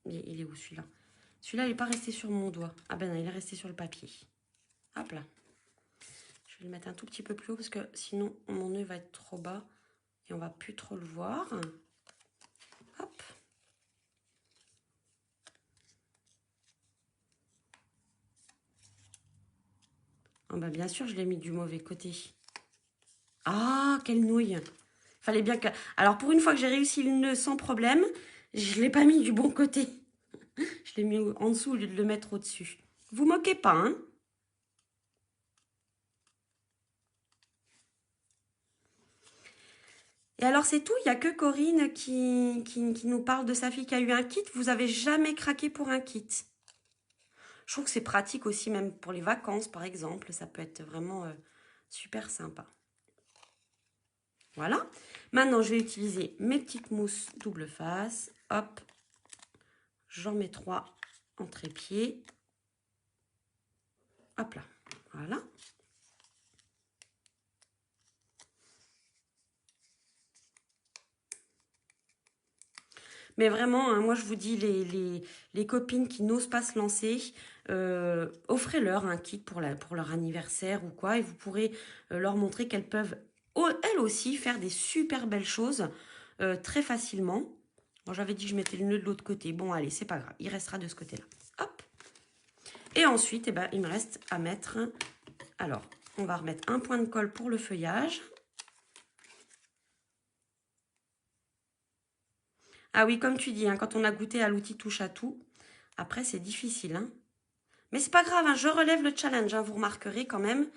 Il est où celui-là? Celui-là, il n'est pas resté sur mon doigt. Ah ben non, il est resté sur le papier. Hop là. Je vais le mettre un tout petit peu plus haut parce que sinon, mon nœud va être trop bas et on va plus trop le voir. Hop. Oh ben bien sûr, je l'ai mis du mauvais côté. Ah, quelle nouille! Fallait bien que... Alors, pour une fois que j'ai réussi le nœud sans problème, je ne l'ai pas mis du bon côté. Je l'ai mis en dessous au lieu de le mettre au-dessus. Vous moquez pas, hein? Et alors c'est tout, il n'y a que Corinne qui nous parle de sa fille qui a eu un kit. Vous n'avez jamais craqué pour un kit? Je trouve que c'est pratique aussi, même pour les vacances par exemple. Ça peut être vraiment super sympa. Voilà. Maintenant, je vais utiliser mes petites mousses double face. Hop, j'en mets 3 en trépied. Hop là, voilà. Mais vraiment, hein, moi je vous dis, les copines qui n'osent pas se lancer, offrez-leur un kit pour leur anniversaire ou quoi. Et vous pourrez leur montrer qu'elles peuvent, elles aussi, faire des super belles choses très facilement. Bon, j'avais dit que je mettais le nœud de l'autre côté. Bon, allez, c'est pas grave, il restera de ce côté-là. Hop. Et ensuite, eh ben, il me reste à mettre... Alors, on va remettre un point de colle pour le feuillage. Ah oui, comme tu dis, hein, quand on a goûté à l'outil touche à tout, après c'est difficile. Hein. Mais c'est pas grave, hein, je relève le challenge. Hein, vous remarquerez quand même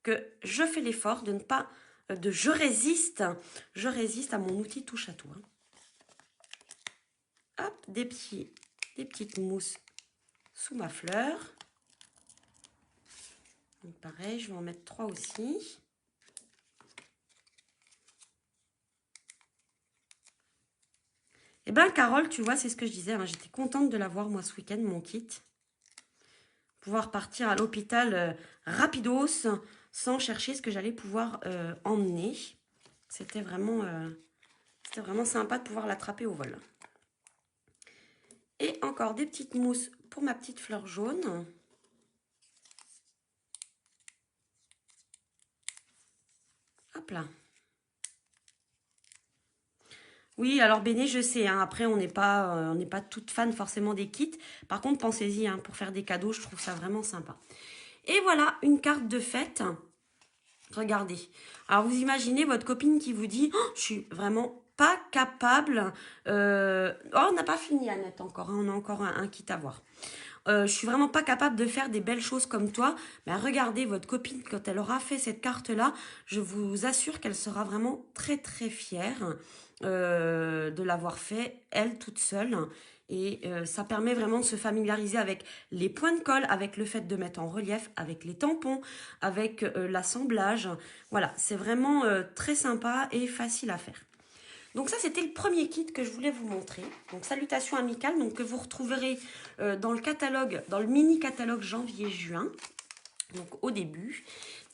que je fais l'effort de ne pas... je résiste à mon outil touche à tout. Hein. Hop, des petites mousses sous ma fleur. Donc pareil, je vais en mettre 3 aussi. Eh bien, Carole, tu vois, c'est ce que je disais. Hein, j'étais contente de l'avoir, moi, ce week-end, mon kit. Pouvoir partir à l'hôpital rapidos, sans chercher ce que j'allais pouvoir emmener. C'était vraiment sympa de pouvoir l'attraper au vol. Et encore des petites mousses pour ma petite fleur jaune. Hop là. Oui, alors Béné, je sais, hein, après on n'est pas toutes fans forcément des kits. Par contre, pensez-y, hein, pour faire des cadeaux, je trouve ça vraiment sympa. Et voilà, une carte de fête. Regardez. Alors, vous imaginez votre copine qui vous dit oh, « Je suis vraiment pas capable. Oh, on n'a pas fini, Annette, encore. Hein, on a encore un kit à voir. Je suis vraiment pas capable de faire des belles choses comme toi. Mais regardez, votre copine, quand elle aura fait cette carte-là, je vous assure qu'elle sera vraiment très, très fière de l'avoir fait, elle, toute seule. Et ça permet vraiment de se familiariser avec les points de colle, avec le fait de mettre en relief, avec les tampons, avec l'assemblage. Voilà, c'est vraiment très sympa et facile à faire. Donc ça, c'était le premier kit que je voulais vous montrer. Donc salutations amicales, donc que vous retrouverez dans le catalogue, dans le mini catalogue janvier-juin. Donc au début,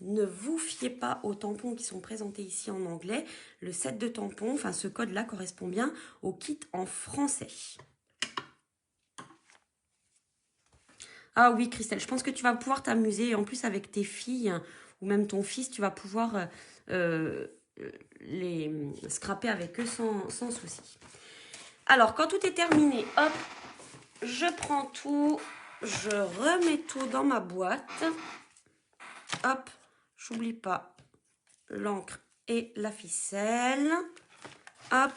ne vous fiez pas aux tampons qui sont présentés ici en anglais. Le set de tampons, enfin ce code-là correspond bien au kit en français. Ah oui, Christelle, je pense que tu vas pouvoir t'amuser. En plus, avec tes filles ou même ton fils, tu vas pouvoir les scraper avec eux sans souci. Alors, quand tout est terminé, hop, je prends tout, je remets tout dans ma boîte. Hop, j'oublie pas l'encre et la ficelle. Hop,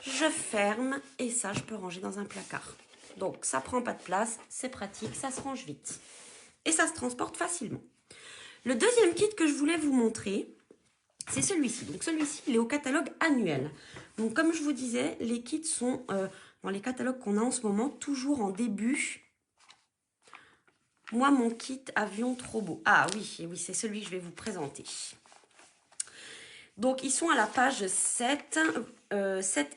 je ferme et ça, je peux ranger dans un placard. Donc, ça prend pas de place, c'est pratique, ça se range vite. Et ça se transporte facilement. Le deuxième kit que je voulais vous montrer, c'est celui-ci. Donc, celui-ci, il est au catalogue annuel. Donc, comme je vous disais, les kits sont dans les catalogues qu'on a en ce moment, toujours en début. Moi, mon kit avion trop beau. Ah oui, oui, c'est celui que je vais vous présenter. Donc, ils sont à la page 7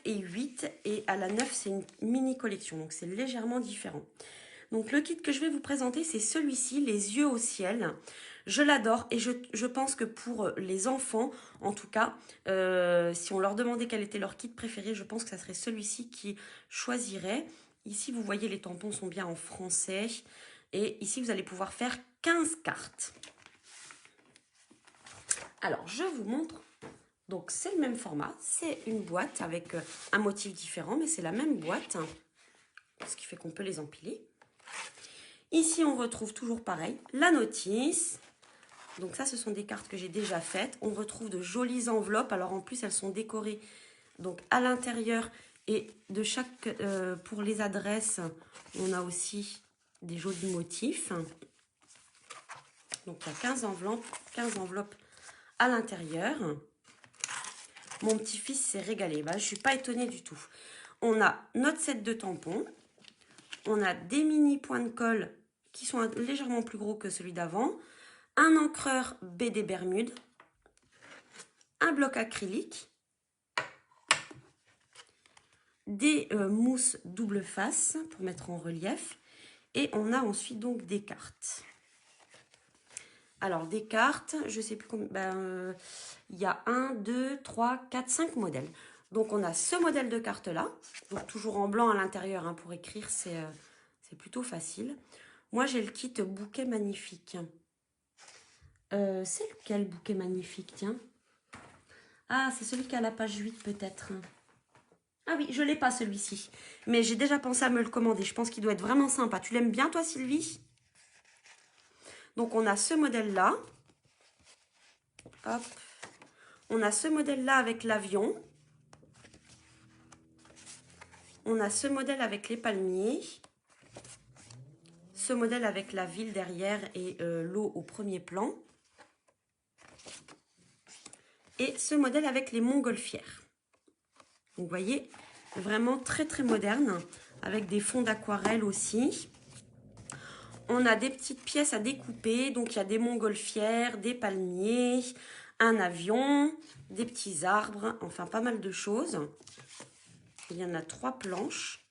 et 8. Et à la 9, c'est une mini collection. Donc, c'est légèrement différent. Donc, le kit que je vais vous présenter, c'est celui-ci, les yeux au ciel. Je l'adore et je pense que pour les enfants, en tout cas, si on leur demandait quel était leur kit préféré, je pense que ça serait celui-ci qui choisirait. Ici, vous voyez, les tampons sont bien en français. Et ici, vous allez pouvoir faire 15 cartes. Alors, je vous montre. Donc, c'est le même format. C'est une boîte avec un motif différent, mais c'est la même boîte. Ce qui fait qu'on peut les empiler. Ici, on retrouve toujours pareil, la notice. Donc ça, ce sont des cartes que j'ai déjà faites. On retrouve de jolies enveloppes. Alors, en plus, elles sont décorées donc à l'intérieur. Et de chaque, pour les adresses, on a aussi des jolis motifs. Donc, il y a 15 enveloppes à l'intérieur. Mon petit-fils s'est régalé. Bah, je ne suis pas étonnée du tout. On a notre set de tampons. On a des mini points de colle qui sont légèrement plus gros que celui d'avant. Un encreur BD Bermude. Un bloc acrylique. Des mousses double face pour mettre en relief. Et on a ensuite donc des cartes. Alors, des cartes, je ne sais plus combien. Il y a 1, 2, 3, 4, 5 modèles. Donc, on a ce modèle de carte-là. Donc, toujours en blanc à l'intérieur. Hein, pour écrire, c'est plutôt facile. Moi, j'ai le kit bouquet magnifique. C'est lequel bouquet magnifique, tiens? Ah, c'est celui qui a la page 8, peut-être. Ah oui, je ne l'ai pas, celui-ci. Mais j'ai déjà pensé à me le commander. Je pense qu'il doit être vraiment sympa. Tu l'aimes bien, toi, Sylvie? Donc, on a ce modèle-là. Hop. On a ce modèle-là avec l'avion. On a ce modèle avec les palmiers. Ce modèle avec la ville derrière et l'eau au premier plan. Et ce modèle avec les montgolfières. Donc, vous voyez, vraiment très très moderne. Avec des fonds d'aquarelle aussi. On a des petites pièces à découper. Donc, il y a des montgolfières, des palmiers, un avion, des petits arbres. Enfin, pas mal de choses. Il y en a 3 planches.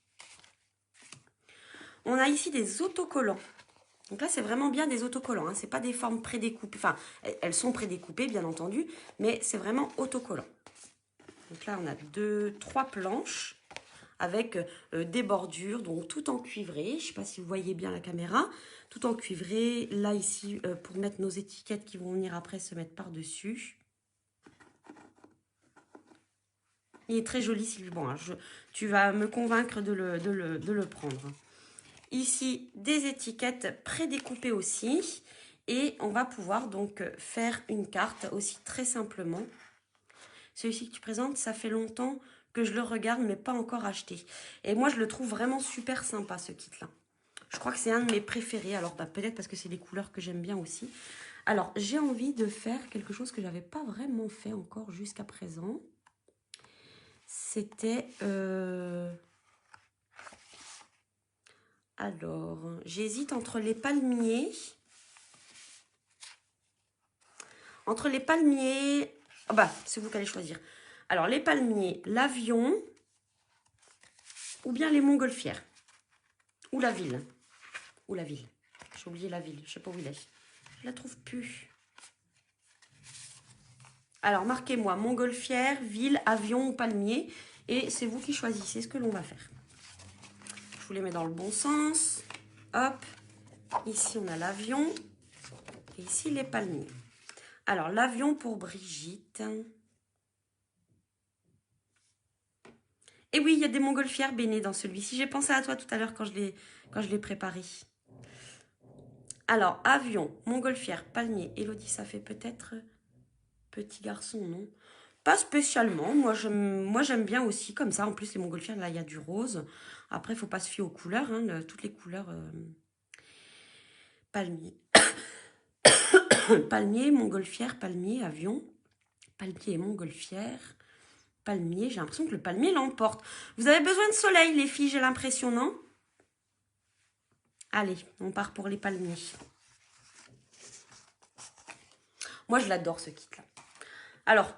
On a ici des autocollants. Donc là, c'est vraiment bien des autocollants. Hein. Ce n'est pas des formes prédécoupées. Enfin, elles sont prédécoupées, bien entendu. Mais c'est vraiment autocollant. Donc là, on a 3 planches avec des bordures, donc tout en cuivré. Je ne sais pas si vous voyez bien la caméra. Tout en cuivré. Là, ici, pour mettre nos étiquettes qui vont venir après se mettre par-dessus. Il est très joli, Sylvie. Bon, hein, tu vas me convaincre de le prendre. Ici, des étiquettes prédécoupées aussi. Et on va pouvoir donc faire une carte aussi très simplement. Celui-ci que tu présentes, ça fait longtemps que je le regarde, mais pas encore acheté. Et moi, je le trouve vraiment super sympa, ce kit-là. Je crois que c'est un de mes préférés. Alors, peut-être parce que c'est des couleurs que j'aime bien aussi. Alors, j'ai envie de faire quelque chose que je n'avais pas vraiment fait encore jusqu'à présent. C'était... Alors, j'hésite entre les palmiers. Entre les palmiers... Ah bah, c'est vous qui allez choisir. Alors, les palmiers, l'avion ou bien les montgolfières. Ou la ville. Ou la ville. J'ai oublié la ville. Je ne sais pas où il est. Je la trouve plus. Alors, marquez-moi montgolfière, ville, avion ou palmier. Et c'est vous qui choisissez ce que l'on va faire. Je vous les mets dans le bon sens. Hop. Ici, on a l'avion. Et ici, les palmiers. Alors, l'avion pour Brigitte. Et oui, il y a des montgolfières, Béné, dans celui-ci. J'ai pensé à toi tout à l'heure quand je l'ai préparé. Alors, avion, montgolfière, palmier. Élodie, ça fait peut-être petit garçon, non? Pas spécialement. Moi, j'aime bien aussi comme ça. En plus, les montgolfières, là, il y a du rose. Après, il ne faut pas se fier aux couleurs. Hein, toutes les couleurs palmier. Palmier, montgolfière, palmier, avion. Palmier et montgolfière. Palmier, j'ai l'impression que le palmier l'emporte. Vous avez besoin de soleil, les filles, j'ai l'impression, non? Allez, on part pour les palmiers. Moi, je l'adore, ce kit-là. Alors,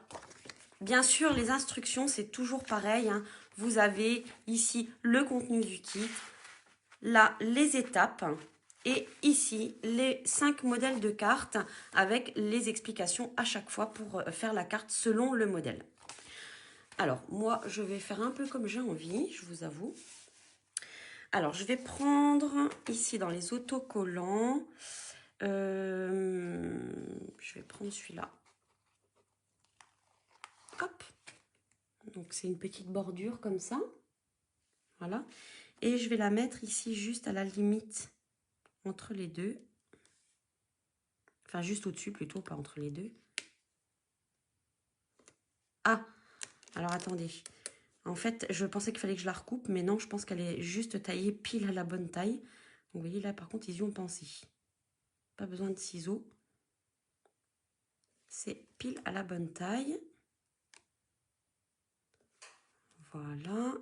bien sûr, les instructions, c'est toujours pareil. Hein. Vous avez ici le contenu du kit, là, les étapes et ici, les 5 modèles de cartes avec les explications à chaque fois pour faire la carte selon le modèle. Alors, moi, je vais faire un peu comme j'ai envie, je vous avoue. Alors, je vais prendre ici dans les autocollants, je vais prendre celui-là. Hop. Donc, c'est une petite bordure comme ça. Voilà. Et je vais la mettre ici juste à la limite entre les deux. Enfin, juste au-dessus plutôt, pas entre les deux. Ah, alors attendez. En fait, je pensais qu'il fallait que je la recoupe, mais non, je pense qu'elle est juste taillée pile à la bonne taille. Donc, vous voyez, là, par contre, ils y ont pensé. Pas besoin de ciseaux. C'est pile à la bonne taille. Voilà.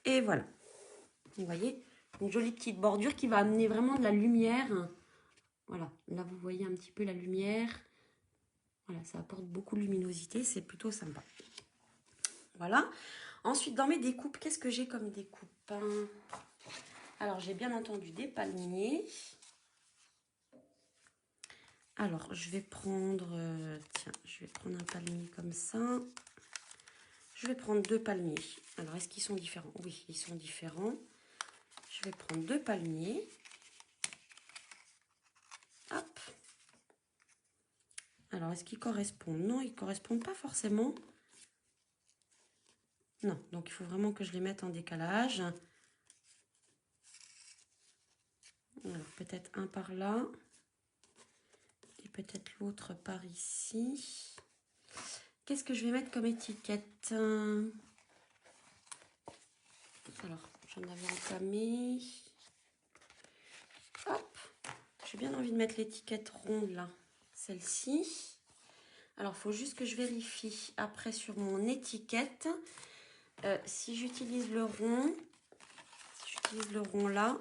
Et voilà. Vous voyez, une jolie petite bordure qui va amener vraiment de la lumière. Voilà, là vous voyez un petit peu la lumière. Voilà, ça apporte beaucoup de luminosité, c'est plutôt sympa. Voilà. Ensuite, dans mes découpes, qu'est-ce que j'ai comme découpe? Alors, j'ai bien entendu des palmiers. Alors, je vais prendre... tiens, je vais prendre un palmier comme ça. Je vais prendre 2 palmiers. Alors, est-ce qu'ils sont différents? Oui, ils sont différents. Je vais prendre 2 palmiers. Hop. Alors, est-ce qu'ils correspondent? Non, ils ne correspondent pas forcément. Non, donc il faut vraiment que je les mette en décalage. Alors, peut-être un par là. Et peut-être l'autre par ici. Qu'est-ce que je vais mettre comme étiquette? Alors, j'en avais entamé. Hop. J'ai bien envie de mettre l'étiquette ronde là. Celle-ci. Alors, il faut juste que je vérifie après sur mon étiquette. Si j'utilise le rond, là,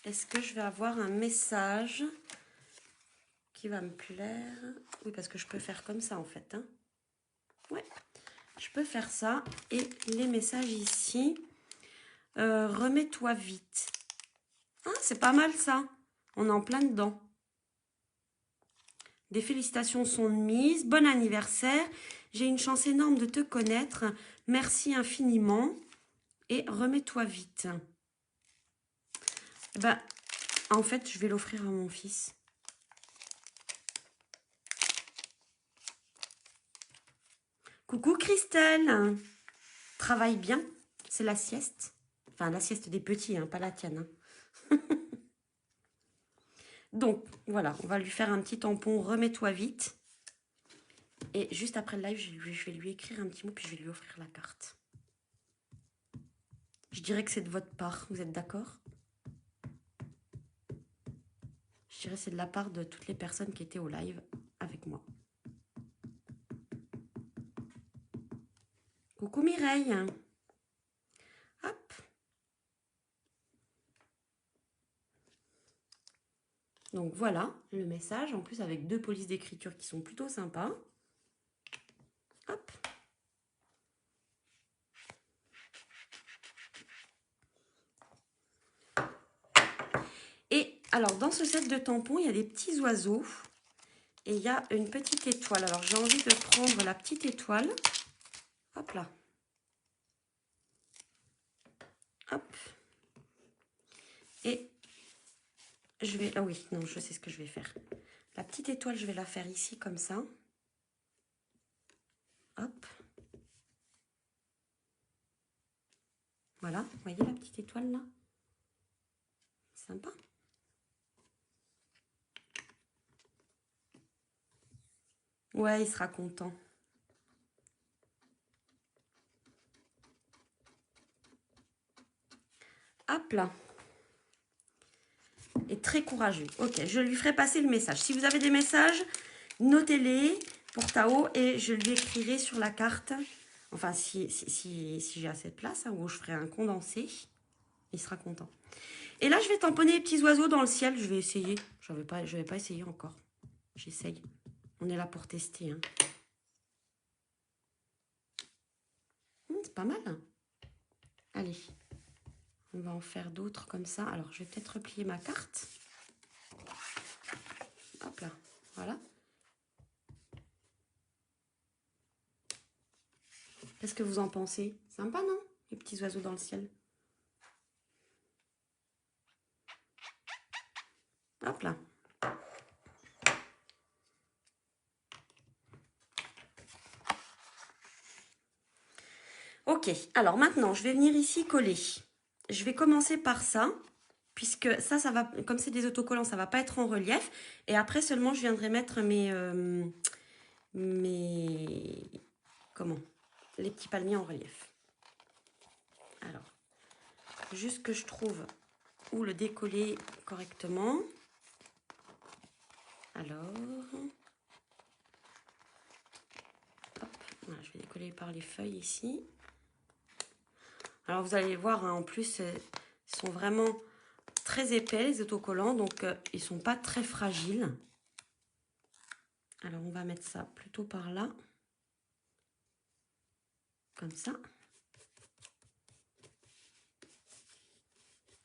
est-ce que je vais avoir un message qui va me plaire? Oui, parce que je peux faire comme ça en fait. Hein. Ouais, je peux faire ça. Et les messages ici, remets-toi vite. Ah, c'est pas mal ça. On est en plein dedans. Des félicitations sont de mise. Bon anniversaire. J'ai une chance énorme de te connaître. Merci infiniment. Et remets-toi vite. Ben, en fait, je vais l'offrir à mon fils. Coucou Christelle. Travaille bien. C'est la sieste. Enfin, la sieste des petits, hein, pas la tienne. Hein. Donc, voilà, on va lui faire un petit tampon. Remets-toi vite. Et juste après le live, je vais lui écrire un petit mot, puis je vais lui offrir la carte. Je dirais que c'est de votre part. Vous êtes d'accord? Je dirais que c'est de la part de toutes les personnes qui étaient au live avec moi. Coucou Mireille. Hop. Donc voilà le message. En plus avec 2 polices d'écriture qui sont plutôt sympas. Hop. Et alors dans ce set de tampons, il y a des petits oiseaux. Et il y a une petite étoile. Alors j'ai envie de prendre la petite étoile. Hop là. Hop. Et je vais... Ah oui, non, je sais ce que je vais faire. La petite étoile, je vais la faire ici comme ça. Hop. Voilà, vous voyez la petite étoile là? Sympa. Ouais, il sera content. Hop là. Et très courageux. Ok, je lui ferai passer le message. Si vous avez des messages, notez-les pour Tao et je lui écrirai sur la carte. Enfin, si j'ai assez de place, hein, où je ferai un condensé, il sera content. Et là, je vais tamponner les petits oiseaux dans le ciel. Je vais essayer. Je vais pas essayer encore. J'essaye. On est là pour tester. Hein. C'est pas mal. Hein. Allez. On va en faire d'autres comme ça. Alors, je vais peut-être replier ma carte. Hop là. Voilà. Qu'est-ce que vous en pensez? Sympa, non? Les petits oiseaux dans le ciel. Hop là. Ok, alors maintenant, je vais venir ici coller. Je vais commencer par ça, puisque ça va, comme c'est des autocollants, ça va pas être en relief. Et après seulement, je viendrai mettre les petits palmiers en relief. Alors, juste que je trouve où le décoller correctement. Alors, hop, voilà, je vais décoller collés par les feuilles ici. Alors vous allez voir, hein, en plus, ils sont vraiment très épais les autocollants, donc ils sont pas très fragiles. Alors on va mettre ça plutôt par là, comme ça.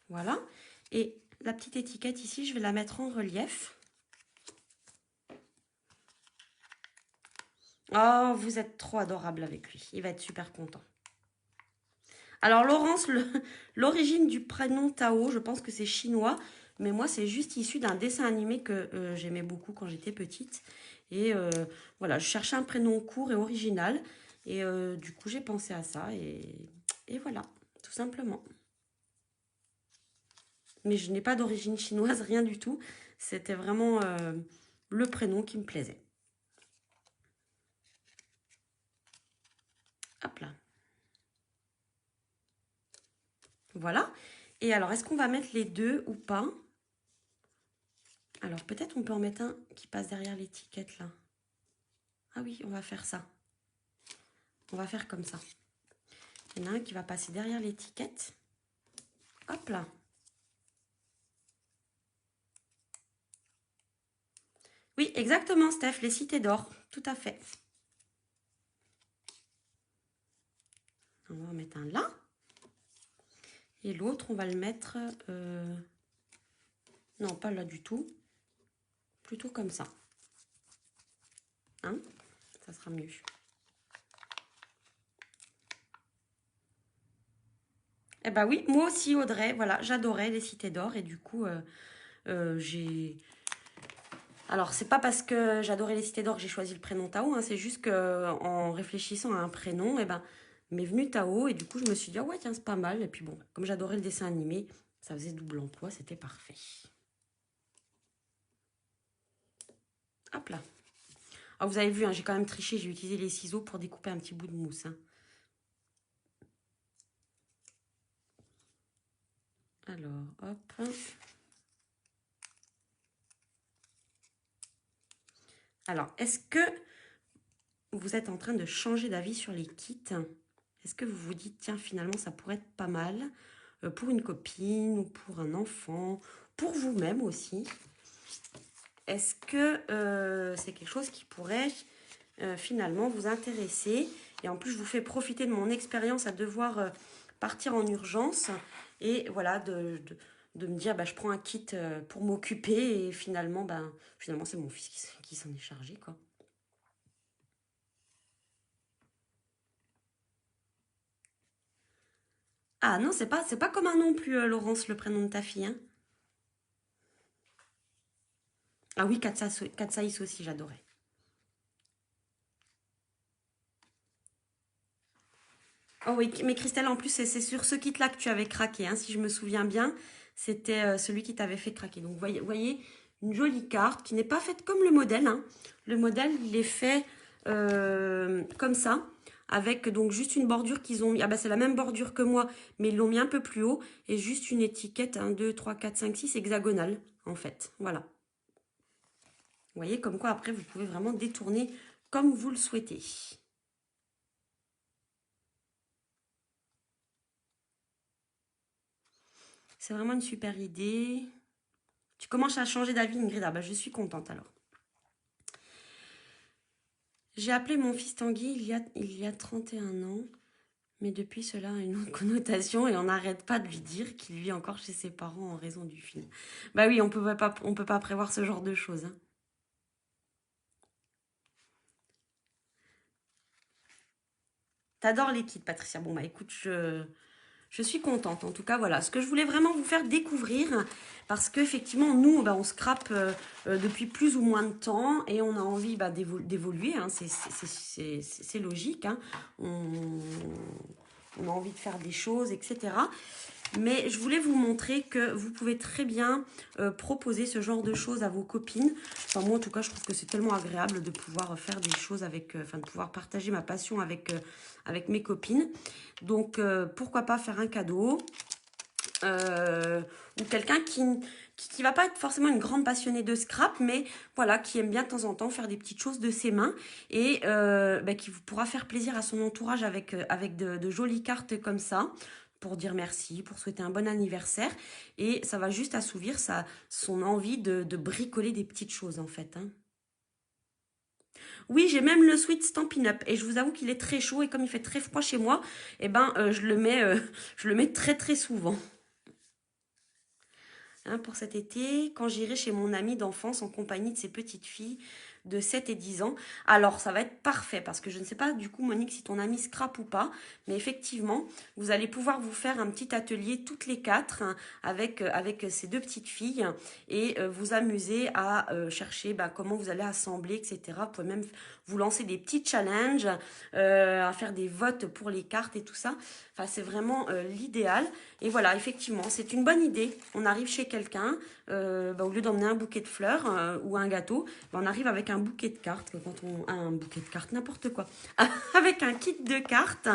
Voilà. Et la petite étiquette ici, je vais la mettre en relief. Oh, vous êtes trop adorable avec lui. Il va être super content. Alors Laurence, l'origine du prénom Tao, je pense que c'est chinois, mais moi c'est juste issu d'un dessin animé que j'aimais beaucoup quand j'étais petite. Et voilà, je cherchais un prénom court et original, et du coup j'ai pensé à ça, et voilà, tout simplement. Mais je n'ai pas d'origine chinoise, rien du tout. C'était vraiment le prénom qui me plaisait. Hop là. Voilà. Et alors, est-ce qu'on va mettre les deux ou pas? Alors, peut-être on peut en mettre un qui passe derrière l'étiquette, là. Ah oui, on va faire ça. On va faire comme ça. Il y en a un qui va passer derrière l'étiquette. Hop là. Oui, exactement, Steph, les cités d'or. Tout à fait. On va en mettre un là. Et l'autre, on va le mettre... non, pas là du tout. Plutôt comme ça. Hein? Ça sera mieux. Eh ben oui, moi aussi, Audrey. Voilà, j'adorais les cités d'or. Et du coup, j'ai... Alors, c'est pas parce que j'adorais les cités d'or que j'ai choisi le prénom Tao, hein, c'est juste qu'en réfléchissant à un prénom, eh ben, m'est venu Tao, et du coup, je me suis dit, ah ouais, tiens, c'est pas mal. Et puis bon, comme j'adorais le dessin animé, ça faisait double emploi, c'était parfait. Hop là. Ah, vous avez vu, hein, j'ai quand même triché, j'ai utilisé les ciseaux pour découper un petit bout de mousse. Hein. Alors, hop. Alors, est-ce que vous êtes en train de changer d'avis sur les kits? Est-ce que vous vous dites, tiens, finalement, ça pourrait être pas mal pour une copine ou pour un enfant, pour vous-même aussi? Est-ce que c'est quelque chose qui pourrait finalement vous intéresser? Et en plus, je vous fais profiter de mon expérience à devoir partir en urgence et voilà, de me dire, bah, je prends un kit pour m'occuper et finalement, finalement c'est mon fils qui s'en est chargé, quoi. Ah non, c'est pas commun non plus, Laurence, le prénom de ta fille. Hein. Ah oui, Katsaïs aussi, j'adorais. Oh oui, mais Christelle, en plus, c'est sur ce kit-là que tu avais craqué, hein, si je me souviens bien. C'était celui qui t'avait fait craquer. Donc, voyez, une jolie carte qui n'est pas faite comme le modèle. Hein. Le modèle, il est fait comme ça, avec donc juste une bordure qu'ils ont mis. Ah bah, c'est la même bordure que moi, mais ils l'ont mis un peu plus haut. Et juste une étiquette, 1, 2, 3, 4, 5, 6, hexagonale, en fait. Voilà. Vous voyez, comme quoi, après, vous pouvez vraiment détourner comme vous le souhaitez. C'est vraiment une super idée. Tu commences à changer d'avis, Ingrid. Ah bah, je suis contente alors. J'ai appelé mon fils Tanguy il y a 31 ans. Mais depuis, cela a une autre connotation et on n'arrête pas de lui dire qu'il vit encore chez ses parents en raison du film. Bah oui, on peut pas prévoir ce genre de choses. Hein. T'adores les kits, Patricia. Bon, bah écoute, je suis contente. En tout cas, voilà. Ce que je voulais vraiment vous faire découvrir, parce qu'effectivement, nous, bah, on scrape depuis plus ou moins de temps et on a envie d'évoluer. Hein. C'est logique. Hein. On a envie de faire des choses, etc. Mais je voulais vous montrer que vous pouvez très bien proposer ce genre de choses à vos copines. Enfin, moi, en tout cas, je trouve que c'est tellement agréable de pouvoir faire des choses avec... Enfin, de pouvoir partager ma passion avec mes copines. Donc, pourquoi pas faire un cadeau ou quelqu'un qui va pas être forcément une grande passionnée de scrap, mais voilà, qui aime bien de temps en temps faire des petites choses de ses mains et qui pourra faire plaisir à son entourage avec de jolies cartes comme ça pour dire merci, pour souhaiter un bon anniversaire et ça va juste assouvir son envie de bricoler des petites choses en fait. Hein. Oui, j'ai même le Sweet Stampin' Up et je vous avoue qu'il est très chaud et comme il fait très froid chez moi, eh ben, je le mets très très souvent. Hein, pour cet été, quand j'irai chez mon ami d'enfance en compagnie de ses petites filles de 7 et 10 ans. Alors, ça va être parfait parce que je ne sais pas du coup, Monique, si ton ami scrap ou pas, mais effectivement, vous allez pouvoir vous faire un petit atelier toutes les quatre hein, avec ces deux petites filles et vous amuser à chercher comment vous allez assembler, etc. Vous pouvez même vous lancer des petits challenges, à faire des votes pour les cartes et tout ça. Enfin, c'est vraiment l'idéal. Et voilà, effectivement, c'est une bonne idée. On arrive chez quelqu'un, au lieu d'emmener un bouquet de fleurs ou un gâteau, on arrive avec un bouquet de cartes. Un bouquet de cartes, n'importe quoi. Avec un kit de cartes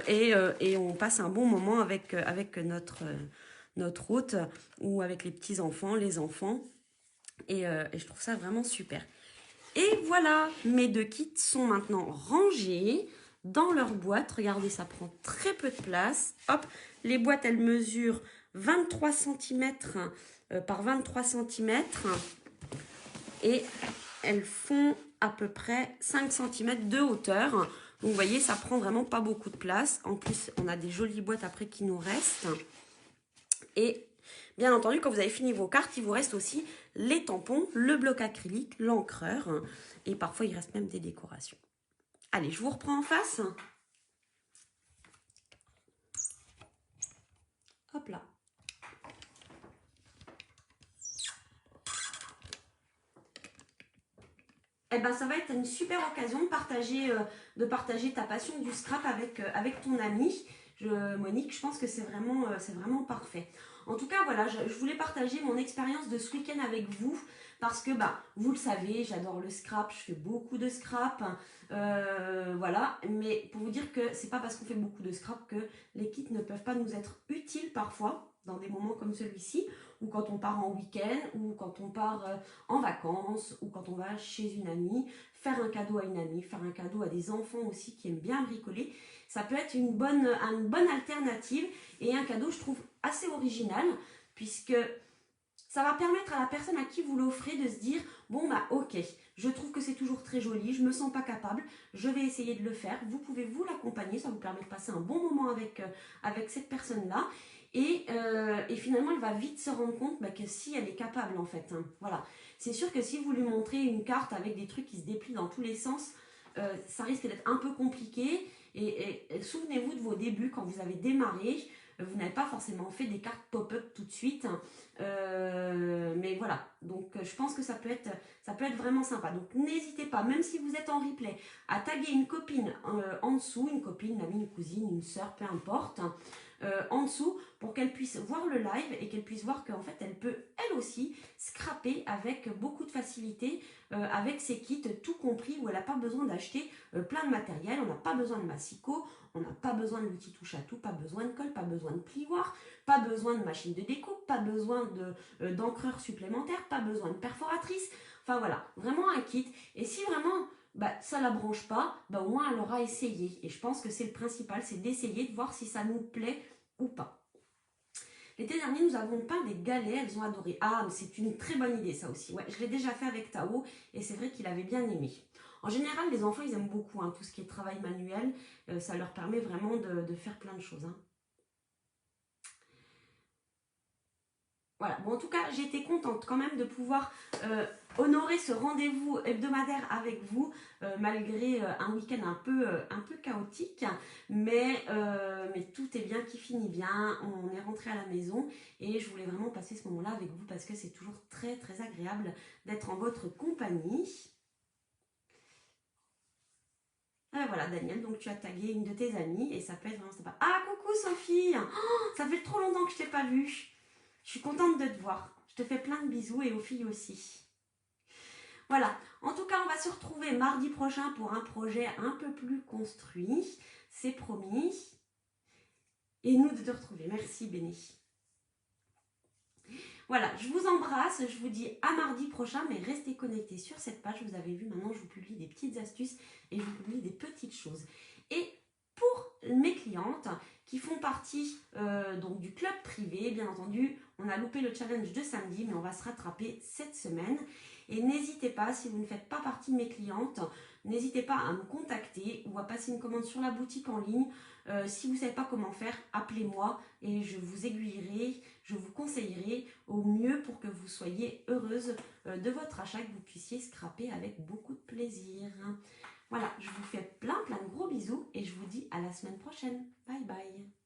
et on passe un bon moment avec notre hôte ou avec les petits-enfants, les enfants. Et je trouve ça vraiment super. Et voilà, mes deux kits sont maintenant rangés dans leur boîte. Regardez, ça prend très peu de place. Hop, les boîtes, elles mesurent 23 cm par 23 cm. Et elles font à peu près 5 cm de hauteur. Donc, vous voyez, ça prend vraiment pas beaucoup de place. En plus, on a des jolies boîtes après qui nous restent. Et bien entendu, quand vous avez fini vos cartes, il vous reste aussi les tampons, le bloc acrylique, l'encreur. Et parfois, il reste même des décorations. Allez, je vous reprends en face. Hop là. Eh ben, ça va être une super occasion de partager ta passion du scrap avec ton ami. Monique, je pense que c'est vraiment parfait. En tout cas, voilà, je voulais partager mon expérience de ce week-end avec vous parce que, vous le savez, j'adore le scrap, je fais beaucoup de scrap, voilà. Mais pour vous dire que c'est pas parce qu'on fait beaucoup de scrap que les kits ne peuvent pas nous être utiles parfois dans des moments comme celui-ci ou quand on part en week-end ou quand on part en vacances ou quand on va chez une amie, faire un cadeau à une amie, faire un cadeau à des enfants aussi qui aiment bien bricoler. Ça peut être une bonne alternative et un cadeau, je trouve, assez original puisque ça va permettre à la personne à qui vous l'offrez de se dire bon ok, je trouve que c'est toujours très joli, je me sens pas capable, je vais essayer de le faire. Vous pouvez vous l'accompagner, ça vous permet de passer un bon moment avec cette personne-là. Et finalement, elle va vite se rendre compte que si elle est capable en fait. Hein. Voilà. C'est sûr que si vous lui montrez une carte avec des trucs qui se déplient dans tous les sens, ça risque d'être un peu compliqué. Et souvenez-vous de vos débuts quand vous avez démarré. Vous n'avez pas forcément fait des cartes pop-up tout de suite. Mais voilà. Donc je pense que ça peut être vraiment sympa. Donc n'hésitez pas, même si vous êtes en replay, à taguer une copine en dessous, une copine, une amie, une cousine, une soeur, peu importe. En dessous pour qu'elle puisse voir le live et qu'elle puisse voir qu'en fait elle peut elle aussi scraper avec beaucoup de facilité avec ses kits tout compris où elle n'a pas besoin d'acheter plein de matériel, on n'a pas besoin de massicot, on n'a pas besoin de l'outil touche à tout, pas besoin de colle, pas besoin de plioir, pas besoin de machine de découpe, pas besoin d'encreur supplémentaire, pas besoin de perforatrice, enfin voilà, vraiment un kit. Et si vraiment ça la branche pas, au moins elle aura essayé. Et je pense que c'est le principal, c'est d'essayer de voir si ça nous plaît ou pas. L'été dernier, nous avons peint des galets, elles ont adoré. Ah, mais c'est une très bonne idée ça aussi. Ouais, je l'ai déjà fait avec Tao et c'est vrai qu'il avait bien aimé. En général, les enfants, ils aiment beaucoup tout ce qui est travail manuel. Ça leur permet vraiment de faire plein de choses. Hein. Voilà, bon en tout cas j'ai été contente quand même de pouvoir honorer ce rendez-vous hebdomadaire avec vous malgré un week-end un peu chaotique, mais tout est bien qui finit bien, on est rentré à la maison et je voulais vraiment passer ce moment-là avec vous parce que c'est toujours très très agréable d'être en votre compagnie. Ah, voilà Daniel, donc tu as tagué une de tes amies et ça peut être vraiment sympa. Ah coucou Sophie, oh, ça fait trop longtemps que je t'ai pas vue. Je suis contente de te voir. Je te fais plein de bisous et aux filles aussi. Voilà. En tout cas, on va se retrouver mardi prochain pour un projet un peu plus construit. C'est promis. Et nous de te retrouver. Merci Béni. Voilà, je vous embrasse, je vous dis à mardi prochain, mais restez connectés sur cette page. Vous avez vu, maintenant je vous publie des petites astuces et je vous publie des petites choses. Et pour mes clientes qui font partie donc du club privé, bien entendu, on a loupé le challenge de samedi, mais on va se rattraper cette semaine. Et n'hésitez pas, si vous ne faites pas partie de mes clientes, n'hésitez pas à me contacter ou à passer une commande sur la boutique en ligne. Si vous ne savez pas comment faire, appelez-moi et je vous aiguillerai, je vous conseillerai au mieux pour que vous soyez heureuse de votre achat, que vous puissiez scraper avec beaucoup de plaisir. Voilà, je vous fais plein de gros bisous et je vous dis à la semaine prochaine. Bye bye.